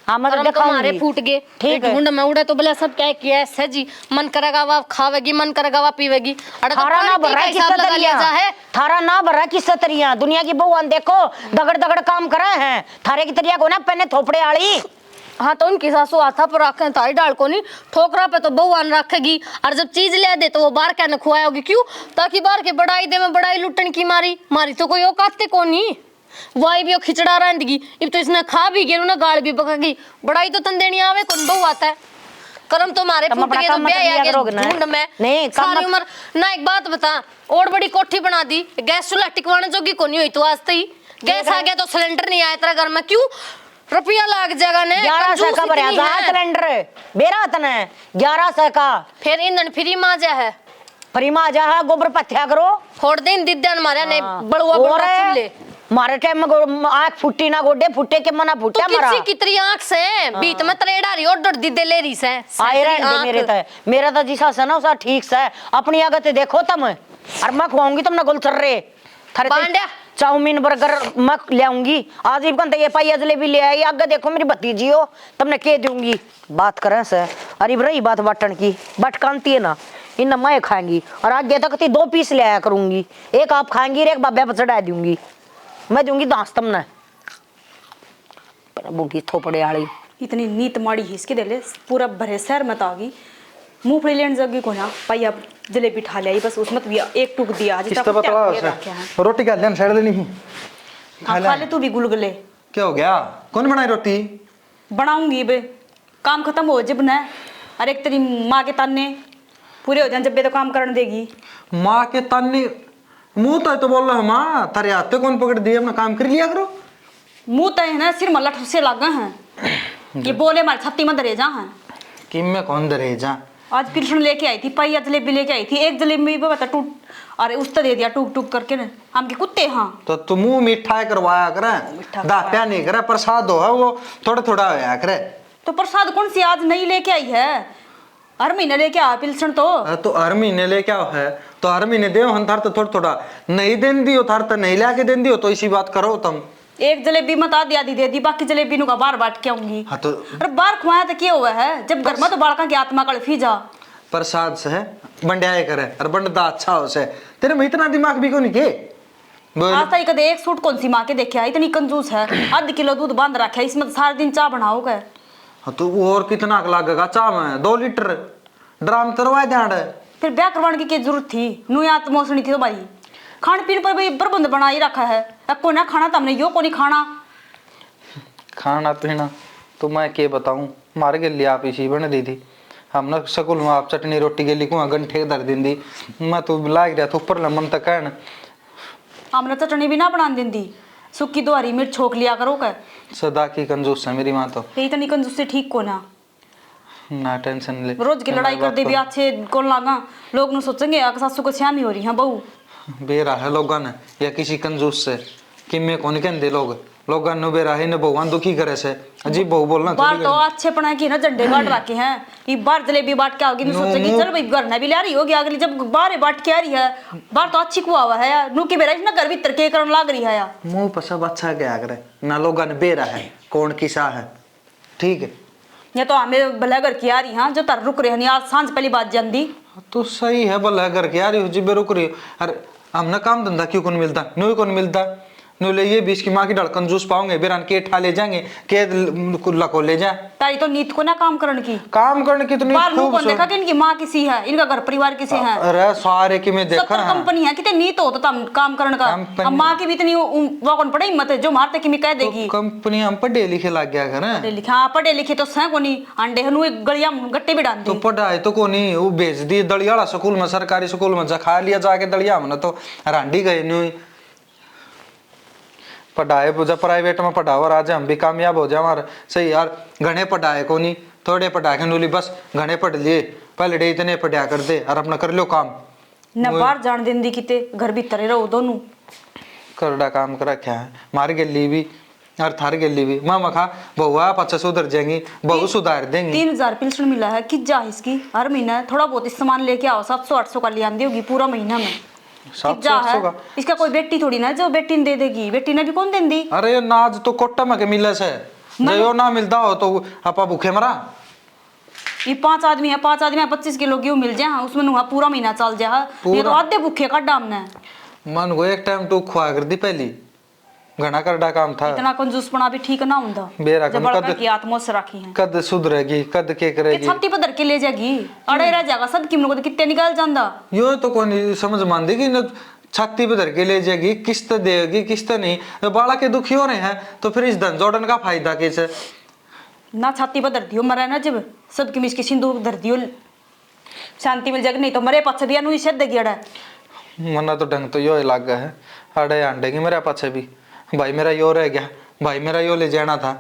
हाँ मैं तो तो हमारे दिखाऊंगी फूट गए ठीक है। ढूंढ में उड़े तो बोला सब क्या किया है जी मन करेगा वा खावेगी मन करेगा वा पीवेगी अरे तो थारा ना पानी भरा का किस हिसाब लगा लिया जा है थारा ना भरा किस तरिया दुनिया की बहुआन देखो दगड़ दगड़ काम करे हैं थारे की तरिया को ना पहने थोपड़े आली हाँ तो उनकी सासू हाथा पर रखे तारी डाल को नहीं ठोकरा पे तो बहुआन रखेगी और जब चीज ले दे तो वो बाहर क्या न खुआओगी क्यों ताकि बाहर के बड़ाई दे में बड़ाई लुटन की मारी तो कोई औकात को नहीं वाई भी खिचड़ा रही अब तो इसने खा भी गया ना गाल भी पकेगी बड़ाई तो तन देनी आवे कौन बहु आता है कर्म तो मारे तुम फूट अपना गए काम तो मत ब्याह लिया आ गया करोगे ना। ढूंढ में नहीं, काम सारी मत- उम्र ना एक बात बता और बड़ी कोठी बना दी गैस चूल्हा टिकवाने जोगी को नहीं हुई तो आज तक गैस आ गया तो सिलेंडर नहीं आया तेरा घर में क्यों रुपया लाग जाएगा ने 1100 का भरा जा सिलेंडर बेरा तने 1100 का फिर ईंधन फ्री में जा है परिमा जा है गोबर पथ्या करो फोड़ दिन दिद्दन मारे ने हाँ। बड़ुआ और बड़ुआ है, चूल्हे मारे टाइम में आँख फुट्टी ना गोडे फुट्टे के मना तू फुट्टा मरा किसी कितरी आंख से बीत में तरेड़ा रही और डर दिदे ले रही से आए रहने मेरे तो मेरा तो जिसा से ना उसा ठीक से अपनी आगत देखो तुम और मैं खुआऊंगी तुमने गुलछर्रे थारे पांड्या। चाउमीन बर्गर मैं ले आऊंगी आज ही कहते ये पाइया जलेबी ले आई आगे देखो मेरी भतीजी हो तुमने के दूंगी बात करें से अरे रही बात बटन की बटकानती है ना इन मैं खाएंगी और आगे तक 2 पीस ले आया करूंगी, एक आप खाएंगी और एक बाबे पर चढ़ा दूंगी। मैं दूंगी दांस तुमने प्रभु की थोपड़े आड़ी। इतनी नीत माड़ी है इसके दिले, पूरा भरे शहर में तो आ गई। मूंगफली लेने जगी को ना पाइया जलेबी ठा ले आई, बस उसमें तो एक टूक दिया आज तक बता रोटी क्या लेन साइड लेनी ही खा ले तू भी गुलगुले। क्या हो गया? कौन बनाई रोटी? बनाऊंगी बे, काम खत्म हो जब ना। अरे एक तेरी माँ के ताने पूरे हो जाए जब बे तो काम करने देगी। माँ के ताने मुंह तो बोल रहा माँ तारे आते कौन पकड़ दिए, अपना काम कर लिया करो। मुंह तो है ना सिर मल्ला ठुसे लागा है, ये बोले मारे छत्ती में दरे जा है कि मैं कौन दरे जा। आज पिलसन लेके आई थी, पाइया जलेबी लेके आई थी, एक जलेबी भी बता टूट, अरे उसने दे दिया टूक टूक करके ना, हम के कुत्ते। हाँ तो तू मुंह मीठा करवाया करे, दाप्या नहीं करे, प्रसाद हो है वो थोड़ा थोड़ा होया करे। तो प्रसाद कौन सी आज नहीं लेके आई है, हर महीने लेके आ पिलसन तो हर महीने लेके आओ है तो हर महीने दे हम थार तो थोड़ा थोड़ा नहीं देन दियो, थार तो नहीं लाके देन दियो, तो इसी बात करो तुम। एक जलेबी मत आधी आधी दे दी, बाकी जलेबी नु का बार बांट के आऊंगी। हाँ तो अरे बार खुआया तो क्या हुआ है, जब घर में तो बालका की आत्मा कड़फी जा। प्रसाद से है बंड्याए करे और बंडदा अच्छा हो से, तेरे में इतना दिमाग भी को नहीं के आज तक कदे एक सूट कौन सी माँ के देखे इतनी कंजूस है, आध किलो दूध बांध रखे इसमें सारा दिन चाय बनाओ के। हाँ तो और कितना लगेगा चाय में? 2 लीटर ड्राम तरवा दे। फिर ब्याह करवाने की जरूरत थी, नुया तो मौसनी थी तो भाई खान पीने पर भी प्रबंध बना ही रखा है, अब को ना खाना तो हमने यो को नहीं खाना। खाना पीना तो मैं क्या बताऊं, मार के लिए आप इसी बन दी थी हमने स्कूल में, आप चटनी रोटी के लिए कुआ घंटे दर दिन दी, मैं तो लाग रहा था ऊपर लमन तक कहन हमने चटनी भी ना बना देंदी, सुक्की दोहरी मिर्च छोक लिया करो का। सदा की कंजूस है मेरी माँ तो। इतनी कंजूस से ठीक को ना टेंशन ले, रोज की लड़ाई कर दे भी अच्छे कौन लागा, लोग न सोचेंगे आग सासू को श्यामी हो रही है बहू। बेरा है लोगों ने या किसी कंजूस से कि मैं कौन कहते लोग ने बेरा है न भगवान दुखी करे से अजीब बहु बोलना बार तो अच्छे पढ़ा की ना झंडे बांट रखे हैं, ये बार जलेबी बांट के आओगी न सोचेगी चल भाई घर ने भी ला रही होगी अगली, जब बार बांट के आ रही है बार तो अच्छी कुआ हुआ है यार, नु के बेरा ना घर भीतर के करन लाग रही है यार। मुंह पर सब अच्छा क्या करे ना, लोगों ने बेरा है कौन किसा है ठीक है, ये तो हमें भला घर की आ रही हाँ जो तर रुक रहे हैं, आज सांझ पहली बात जानदी तो सही है भला घर के आ रही हो जिबे रुक रही हो। अरे हमने काम धंधा क्यों कौन मिलता, न्यू कौन मिलता, न्यू ले ये बीच की माँ की धड़कन जूस पाओगे बेरान के ठा ले जाएंगे के लको ले जाए। तारी तो नीत को ना काम करने की, काम करने की तो बार लोग कौन देखा कि इनकी माँ किसी है, इनका घर परिवार किसी है। अरे सारे की मैं देखा कंपनी है कितने नीत हो तो काम करने का, अब माँ की भी इतनी वो कौन पढ़े हिम्मत है जो मारते की मैं कह देगी। कंपनी हम पढ़े लिखे लग गया करें, पढ़े लिखे हाँ पढ़े लिखे तो सह को नहीं अंडे हनु गलिया गट्टे भी डाल तो पढ़ाई तो को नहीं वो भेज दी दलियाड़ा स्कूल में, सरकारी स्कूल में जा खा लिया जाके दलिया हमने तो रांडी गए नहीं पढ़ाए जब प्राइवेट में पढ़ाओ आज हम भी कामयाब हो जाए हमारा सही यार। घने पढ़ाए को नहीं थोड़े पढ़ा के नूली बस घने पढ़ लिए पहले डे इतने पढ़ा कर दे और अपना कर लो काम न बाहर जान देंदी किते घर भीतर रहो दोनों करड़ा काम कर रखा है मार गली भी और थार गली भी माँ मखा बहुआ 50 सुधर जाएंगी बहु सुधार देंगे। 3000 पेंशन मिला है कि जा इसकी हर महीना थोड़ा बहुत सामान लेके आओ 700-800 का ले आंदी होगी पूरा महीना में 700 का। इसका कोई बेटी थोड़ी ना जो बेटी ने दे देगी, बेटी ने भी कौन देंदी। अरे नाज तो कोट्टा में के मिले से जो ना मिलता हो तो आपा भूखे मरा। ये 5 आदमी है 25 किलो गेहूं मिल जाए उसमें नुहा पूरा महीना चल जाए, ये तो आधे भूखे का डाम ने मन को एक टाइम तो खुआ कर दी पहली घना करड़ा काम था। इतना कंजूसपना भी ठीक ना हुंदा बेरा जब बड़का की आत्मा से राखी है कद सुधरेगी कद के करेगी छाती पर धर के ले जाएगी अड़े रह जाएगा सब की को कितने निकाल जांदा यो तो कोई समझ मान देगी न छाती पे धर के ले जाएगी किस्त देगी किस्त नहीं तो बाला के दुखी हो रहे हैं तो फिर इस धन जोड़न का फायदा कैसे ना छाती पर धर दियो मरे ना जब सबकी मिस के सिंदूर धर दियो शांति मिल जाएगी, नहीं तो मरे पाछे भी अनुई शेद देगी अड़ा मना तो ढंग तो यो लग गया है अड़े अंडेगी मेरे पाछे भी भाई मेरा यो रह गया भाई मेरा यो ले जाना था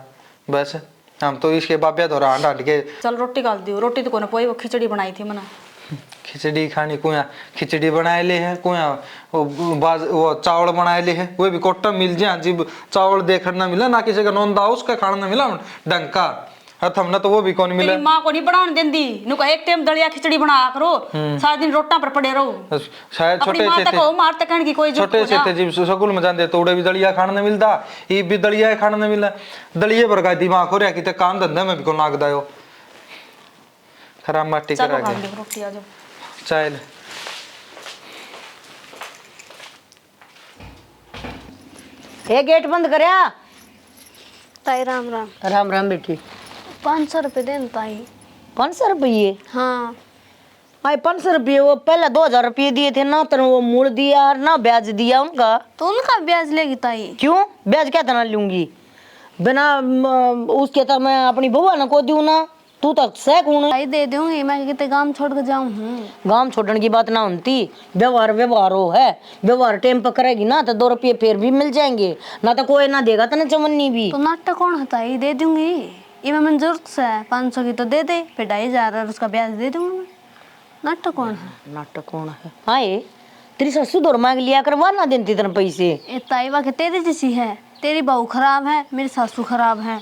बस हम तो इसके बाबिया तो रांड हट के चल रोटी डाल दियो रोटी तो कोने पोई वो खिचड़ी बनाई थी मना खिचड़ी खानी कुया खिचड़ी बनाए ले है कुया वो चावल बनाए ले है वो भी कोट्टा मिल जाए जीब चावल देखने ना मिला ना किसी का नोंदा उसका खाना ना मिला ढंग का हमने तो वो भी कौन मिला। तेरी माँ को नहीं बनाने देंदी नु का एक टाइम दलिया खिचड़ी बना करो सारा दिन रोटा पर पड़े रहो शायद छोटे से थे मारते कहने की कोई छोटे से थे जीब स्कूल में जाते तो उड़े भी दलिया खाने ना मिलता ये भी दलिया खाने ना मिला दलिये पर का दिमाग हो रहा कि काम धंधे में भी कौन लागदा हो खराब माटी करा गया रोटी आ जाओ चाय ले। ये गेट बंद करया। ताई राम राम। राम राम बेटी। 500 रुपये देन ताई। 500 रुपये? हाँ। भाई 500 रुपये वो पहले 2000 रुपये दिए थे ना, तो वो मूल दिया और ना ब्याज दिया उनका। तो उनका ब्याज लेगी ताई? क्यों ब्याज क्या तना लूंगी बिना उसके तो मैं अपनी बुआ ना को दूं ना, तू तो सह कौन ताई दे दूंगी मैं, कितने गांव छोड़ के जाऊं हूँ। गांव छोड़ने की बात ना होती, व्यवहार व्यवहार हो है, व्यवहार टाइम पर करेगी ना तो 2 रुपये फिर भी मिल जाएंगे, ना तो कोई ना देगा तो ना चमन्नी भी। तो नाटक कौन है ताई? दे दूंगी ये मैं जरूरत से 500 की तो दे दे, फिर 2500 और उसका ब्याज दे दूंगा मैं। नाटक कौन है? नाटक कौन है? हाँ ये तेरी ससु दौड़ मांग लिया करवा ना देती तेरे पैसे। ए ताई वाके तेरी जैसी है, तेरी बहू खराब है, मेरी सासू खराब है।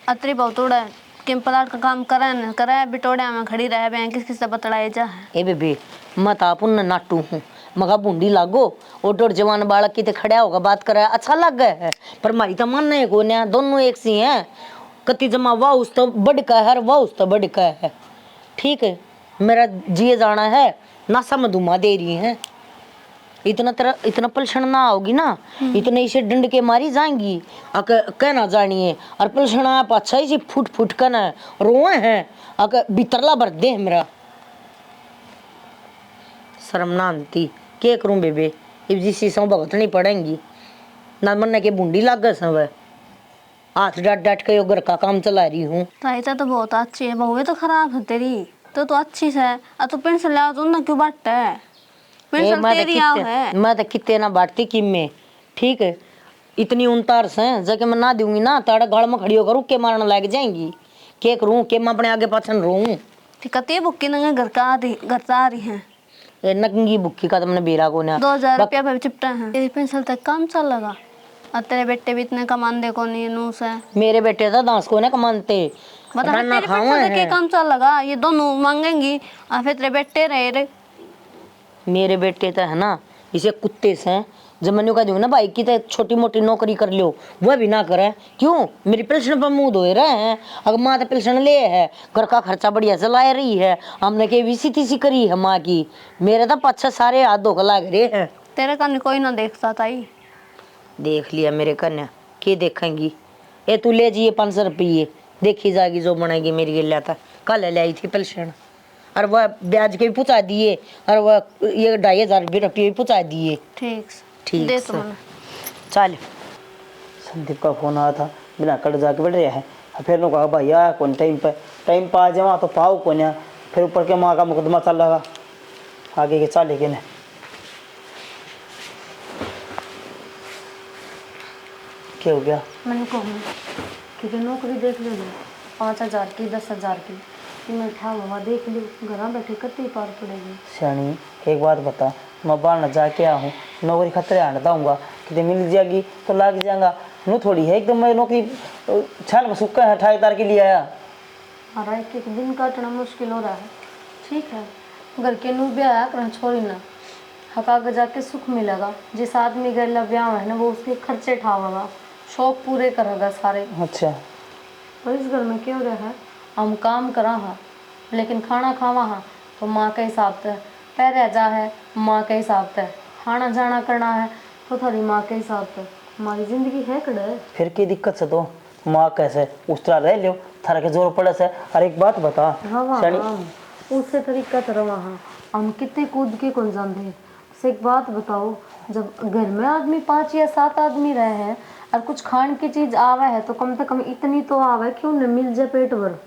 अतरी बहू तोड़ा किम प्लाट का काम करे बिटोड़िया में खड़ी रह बे, किस किस से बतलाए जा है। ए बेबे मत आप उन नाटू हूँ मगा बूंदी लागो और डोर जवान बालक की ते खड़ा होगा बात करे अच्छा लग गया है, पर मारी तो मन नहीं को ना, दोनों एक सी हैं। कति जमा वाह उस तो बड़ का है, वाह उस तो बड़ का है। ठीक है मेरा जिए जाना है ना, समझुमा दे रही है, इतना पलछण ना होगी ना, इतने इसे डंड के मारी जाएंगी कहना जानिए, और पलछण आप अच्छा ही फुट फुट कर रोए हैं बितरला भर दे मेरा शर्म ना आती। क्या करूं बेबे इब जिसी सौ भगतनी पड़ेंगी ना, मन के बूंदी लाग गए सब हाथ डाट डाट के घर का काम चला रही हूँ। ताई तो बहुत अच्छी है, बहू तो खराब है तेरी, तो अच्छी से तो पेंशन ले तो ना क्यों बांटता है? पेंशन तेरी आओ है। मैं तो कितने ना बांटती किम में, ठीक है इतनी उनतार से जबकि मैं ना दूंगी ना ताड़ा गाड़ में खड़ी होकर रुक के मारने लग जाएंगी। क्या करूं कि मैं अपने आगे पाछन रहूं? कते बुक्की नंगे घर का आ रही है। ये नंगी बुक्की का तुमने बेरा को ना 2000 रुपया पे चिपटा है, तेरी पेंशन तक काम चल लगा। और तेरे बेटे भी इतने कमांदे को नहीं नू से। मेरे बेटे तो दांस को ना कमानते बता तेरे पेंशन तक काम चल लगा, ये दोनों मांगेंगी और फिर तेरे बेटे रहे रे। मेरे बेटे तो है ना इसे कुत्ते से जब मैंने कह दूंगा ना भाई की तो छोटी मोटी नौकरी कर लो वह भी ना करे, क्यों मेरी पेंशन पर मुंह धोए रहे हैं। अगर माँ तो पेंशन ले है, घर का खर्चा बढ़िया चला रही है, हमने के बीसी तीसी करी है माँ की, मेरे तो पाछे सारे हाथ धोकर लाग रहे हैं। तेरे कन्ने कोई ना देखता ताई। देख लिया मेरे कन्या के देखेंगी। ए तू ले जाइए 500 रुपये देखी जाएगी जो बनेगी मेरी गिल्ला था। कल ले आई थी पेंशन और वह ब्याज के भी पहुँचा दिए और वह ये 2500 रुपये भी पहुँचा दिए। ठीक दे तुम चल। संदीप का फोन आया था, बिना कट जाके बैठ रहा है। फिर लोग कहा भाई आया कौन टाइम पर आ जाए तो पाओ कौन या फिर ऊपर के माँ का मुकदमा चल रहा आगे के चाले के न। क्या हो गया? मैंने कहूँ क्योंकि नौकरी देख लो 5000 की 10,000 की मैं उठा हुआ देख लो, घर बैठे कत्ती पार पड़ेगी। सियानी एक बात बता, मैं बाहर न जाके आया हूँ, नौकरी खतरे आने दूंगा, कितने मिल जाएगी तो लग जाएगा नू थोड़ी है एकदम। मैं नौकरी छाल में सूखा है 28 के लिए आया। अरे एक दिन काटना मुश्किल हो रहा है। ठीक है घर के नू ब्याह करना छोड़ी ना, हका के जाके सुख मिलेगा। जिस आदमी घर ब्याह है ना वो उसके खर्चे उठावेगा, शौक पूरे करेगा सारे। अच्छा और इस घर में क्या हो रहा है, हम काम करा हाँ लेकिन खाना खावा हाँ तो माँ के हिसाब से, पैर जा है माँ के हिसाब से, खाना जाना करना है तो थारी माँ के हिसाब से। हमारी जिंदगी है कड़े फिर की दिक्कत से तो माँ कैसे उस तरह रह लियो थारा के जोर पड़े से। और एक बात बता उससे तरीका तरह वहाँ हम कितने कूद के कौन जानते हैं। से एक बात बताओ, जब घर में आदमी 5 या 7 आदमी रहे हैं और कुछ खाने की चीज आवे है तो कम से कम इतनी तो आवे क्यों न मिल जाए पेट भर।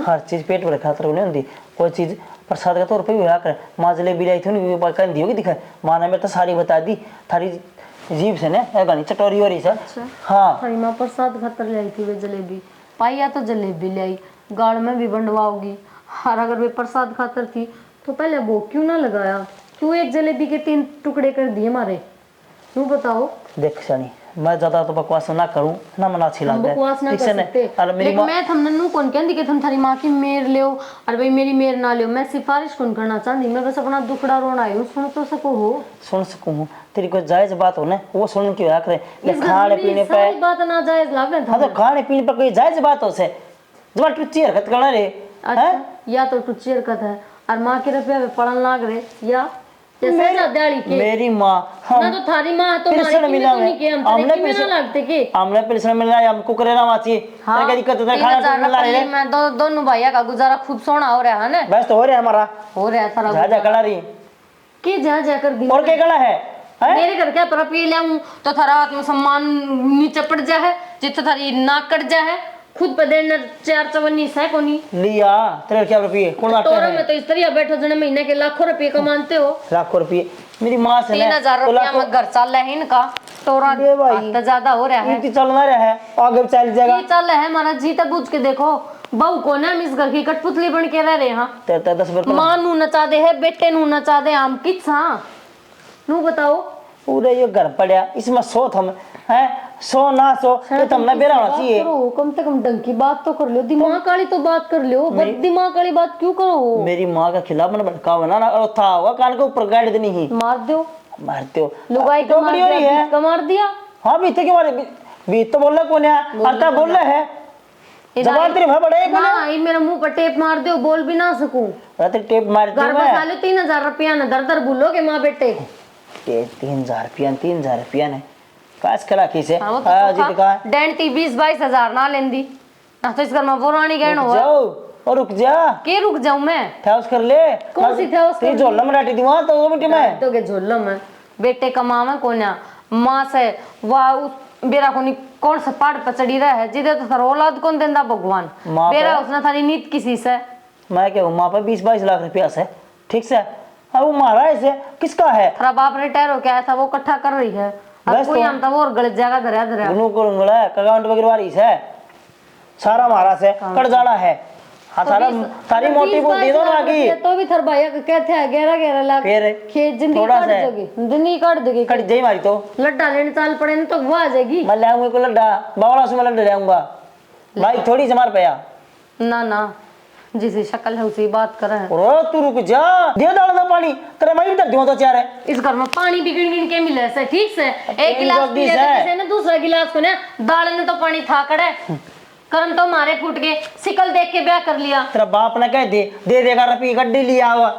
हर चीज पेट भर खातर नहीं होती, कोई चीज प्रसाद के तौर पे भी कर। माँ जलेबी लाई थी कह दी होगी दिखा, माँ ने मेरे तो सारी बता दी थारी जीभ से ना गानी चटोरी हो रही सर। अच्छा हाँ थारी माँ प्रसाद खातर लाई थी वे जलेबी, पाई या तो जलेबी लाई गाड़ में भी बंडवाओगी। और अगर वे प्रसाद खातर थी तो पहले वो क्यों ना लगाया, क्यों एक जलेबी के 3 टुकड़े कर दिए मारे, क्यों बताओ। देख सनी मैं ज्यादा तो बकवास ना करूं ना मना छिला दे बकवास ना कर सकते। लेकिन मैं थमने नु कौन कहंदी कि थम थारी माँ की मेर लियो और भाई मेरी मेर ना लियो। मैं सिफारिश कौन करना चाहती, मैं बस अपना दुखड़ा रोना आई हूँ। सुन तो सको हो, सुन सकूं तेरी कोई जायज बात हो ना वो सुन के करे। ले खाने पीने पे सारी बात ना जायज लागे। हाँ तो खाने पीने पर कोई जायज बात हो से जब टुच्ची हरकत करना रे। अच्छा या तो टुच्ची हरकत है और माँ के रुपया में पड़न लाग रहे या जैसे जाद्याली के मेरी माँ ना तो थारी माँ तो पेंशन हमारी मिला नहीं के हम हमने तेरे में ना लगते के हमने पेंशन मिला है, हमको करे ना माची हाँ क्या दिक्कत है 3,000 खाना मिला रुपये है में दोनों भैया का गुजारा खूब सोना हो रहा है ना बस तो हो रहा है हमारा हो रहा है सारा जा जा कला रही के जा जाकर दी और क्या कला है हैं? मेरे घर क्या पर पी लिया तो थारा आत्मसम्मान नीचे पड़ जा है जितना थारी नाक कट जा है खुद पे देना 4 चवन्नी है कोनी लिया तेरे क्या रुपये कौन आते तोरा हैं में तो इस तरह बैठो जने महीने के लाखों रुपए कमाते हो लाखों रुपये मेरी माँ से 3,000 रुपया में घर चल रहा है इनका तोरा ये भाई। तो ज्यादा हो रहा है इतनी चलना रहा है आगे चल जाएगा ये चल रहा है हमारा जीता बूझ के देखो बहू को ना हम इस घर की कठपुतली बन के रह रहे हैं तेरे 10 रुपये मां नू नचा दे है बेटे नू नचा दे हम किस नू बताओ पूरे ये घर पड़ा इसमें सो थम है सो ना सो तो तुमने बेरा होना चाहिए करो कम से कम ढंग की बात तो कर लो दिमाग वाली तो बात कर लो बस दिमाग वाली बात क्यों करो मेरी माँ का खिलाफ मैंने भड़का हुआ ना और था हुआ कान के ऊपर गाड़ देनी ही मार दो मारते हो लुगाई तो बड़ी हो रही है का मार दिया हाँ बीते के बारे बीत तो बोल रहा कौन है आता बोल रहा है जवान तेरे भाई बड़े कौन ना ये मेरे मुंह पर टेप मार दो बोल भी ना सकूं है टेप मार घर बसा लो 3,000 रुपया ना दर दर भूलोगे माँ बेटे 3,000 रुपया ने काश कला किसे हाँ, वो तो हाँ जी का डेंटी 20-22 हजार ना लेंदी ना तो इस घर में पुरानी गहन हुआ जाओ और रुक जा के रुक जाऊं मैं ठेस कर ले कौन सी ठेस कर तेरी झोला में डाटी दीवार तो 2 मिनट में तो के झोलो में बेटे कमावे कोन्या माँ से वाह बेरा कोनी कौन सा पहाड़ पर चढ़ी रहा है जिधर तो थारा औलाद कौन देंदा भगवान माँ बेरा पे- उसने थारी नीत किसी से मैं क्या हूँ माँ पे 20-22 लाख रुपया से ठीक से अब वो मारा ऐसे किसका है थारा बाप रिटायर हो गया था वो इकट्ठा कर रही है अब बस कोई तो- हम तो वो और गलत जगह धरा धरा दोनों को रंगला है अकाउंट वगैरह वाली से सारा मारा से कट जाना है हाँ सारा सारी मोटी बुद्धि दो ना की तो भी थर भैया कहते हैं 11-11 लाख फिर खेत जिंदगी थोड़ा काट सा। दोगे जिंदगी काट दोगे कट जाई मारी तो लड्डा लेने चाल पड़े ना तो वो आ जाएगी मैं ले आऊंगा को लड्डा बावड़ा से मैं लड्डा ले आऊंगा भाई थोड़ी से मार पाया ना ना जिसी शक्ल है उसी बात कर रहे हैं और तू रुक जा दे डाल दो पानी तेरे मैं भी दर दूं तो चार है इस घर में पानी भी गिन गिन के मिले से ठीक से एक गिलास जल्दी पी से। लेते थे ना दूसरा गिलास को ना दाल ने तो पानी था कड़े कर्म तो मारे फूट गए सिकल देख के ब्याह कर लिया तेरा बाप ने कह दे देगा रुपये गड्डी लिया हुआ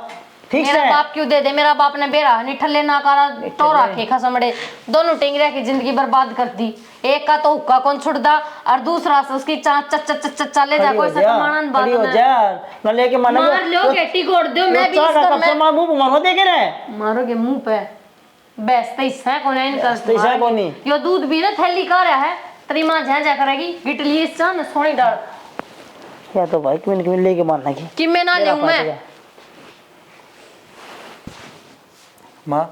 ठीक मेरा से बाप क्यों दे दे मेरा बाप ने बेरा निठल्ले ना करा तो रखे खसमड़े दोनों टेंगरिया की जिंदगी बर्बाद कर दी एक का तो हुक्का कौन छुड़दा और दूसरा से उसकी चाच चले जा कोई सा कमाना बात खड़ी हो ना जा मैं लेके माना मार लो गेटी गोड़ दो मैं भी इस घर में मुंह मारो देखे रहे मारोगे मुंह पे बेचते ही कौन है इनका पैसा कौन नहीं यो दूध भी ना थैली का रहा है तेरी माँ झा करेगी गिटली इस चान सोनी डाल या तो भाई क्यों लेके मारना की कि मैं ना मेरा लेऊं मैं फाटेगा। माँ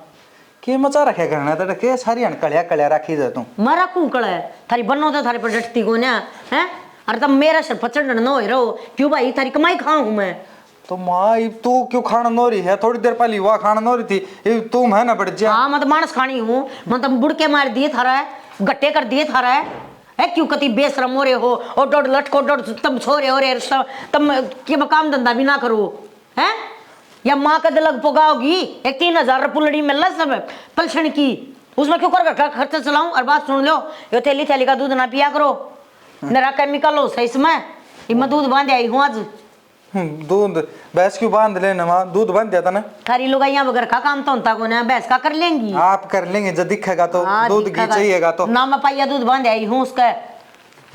के मचा रखे करना तो के सारी अनकलिया कलिया रखी जा तू मारा कुंकड़ है थारी बनो तो थारे पर डटती को ना है अरे तब मेरा सर पचड़ न हो रहो क्यों भाई थारी कमाई खाऊं मैं तो माँ ये तू क्यों खाना नो रही है थोड़ी देर पहले वह खाना नो रही थी ये तुम है ना बढ़ जा हाँ मैं तो मानस खानी हूँ मैं तो बुड़के मार दिए थारा है गट्टे कर दिए थारा है क्यों कति बेशरम हो रहे हो और डोड लटको डोड तब छोरे हो रहे तब के काम धंधा भी ना करो है या माँ का दिलक पुगाओगी एक 3,000 पुलड़ी मिल रहा सब पलछण की उसमें क्यों कर खर्चा चलाऊं और बात सुन लो ये थैली थैली का दूध ना पिया करो मेरा केमिकल हो सही इसमें मैं दूध बांध आई हूँ आज दूध भैंस क्यों बांध लेना माँ दूध बांध दिया था ना थारी लुगाइयां वगैरह का काम तो होता को ना भैंस का कर लेंगी आप कर लेंगे जब दिखेगा तो हाँ, दूध घी दिखेगा। चाहिएगा तो ना मैं पाइया दूध बांध आई हूँ उसका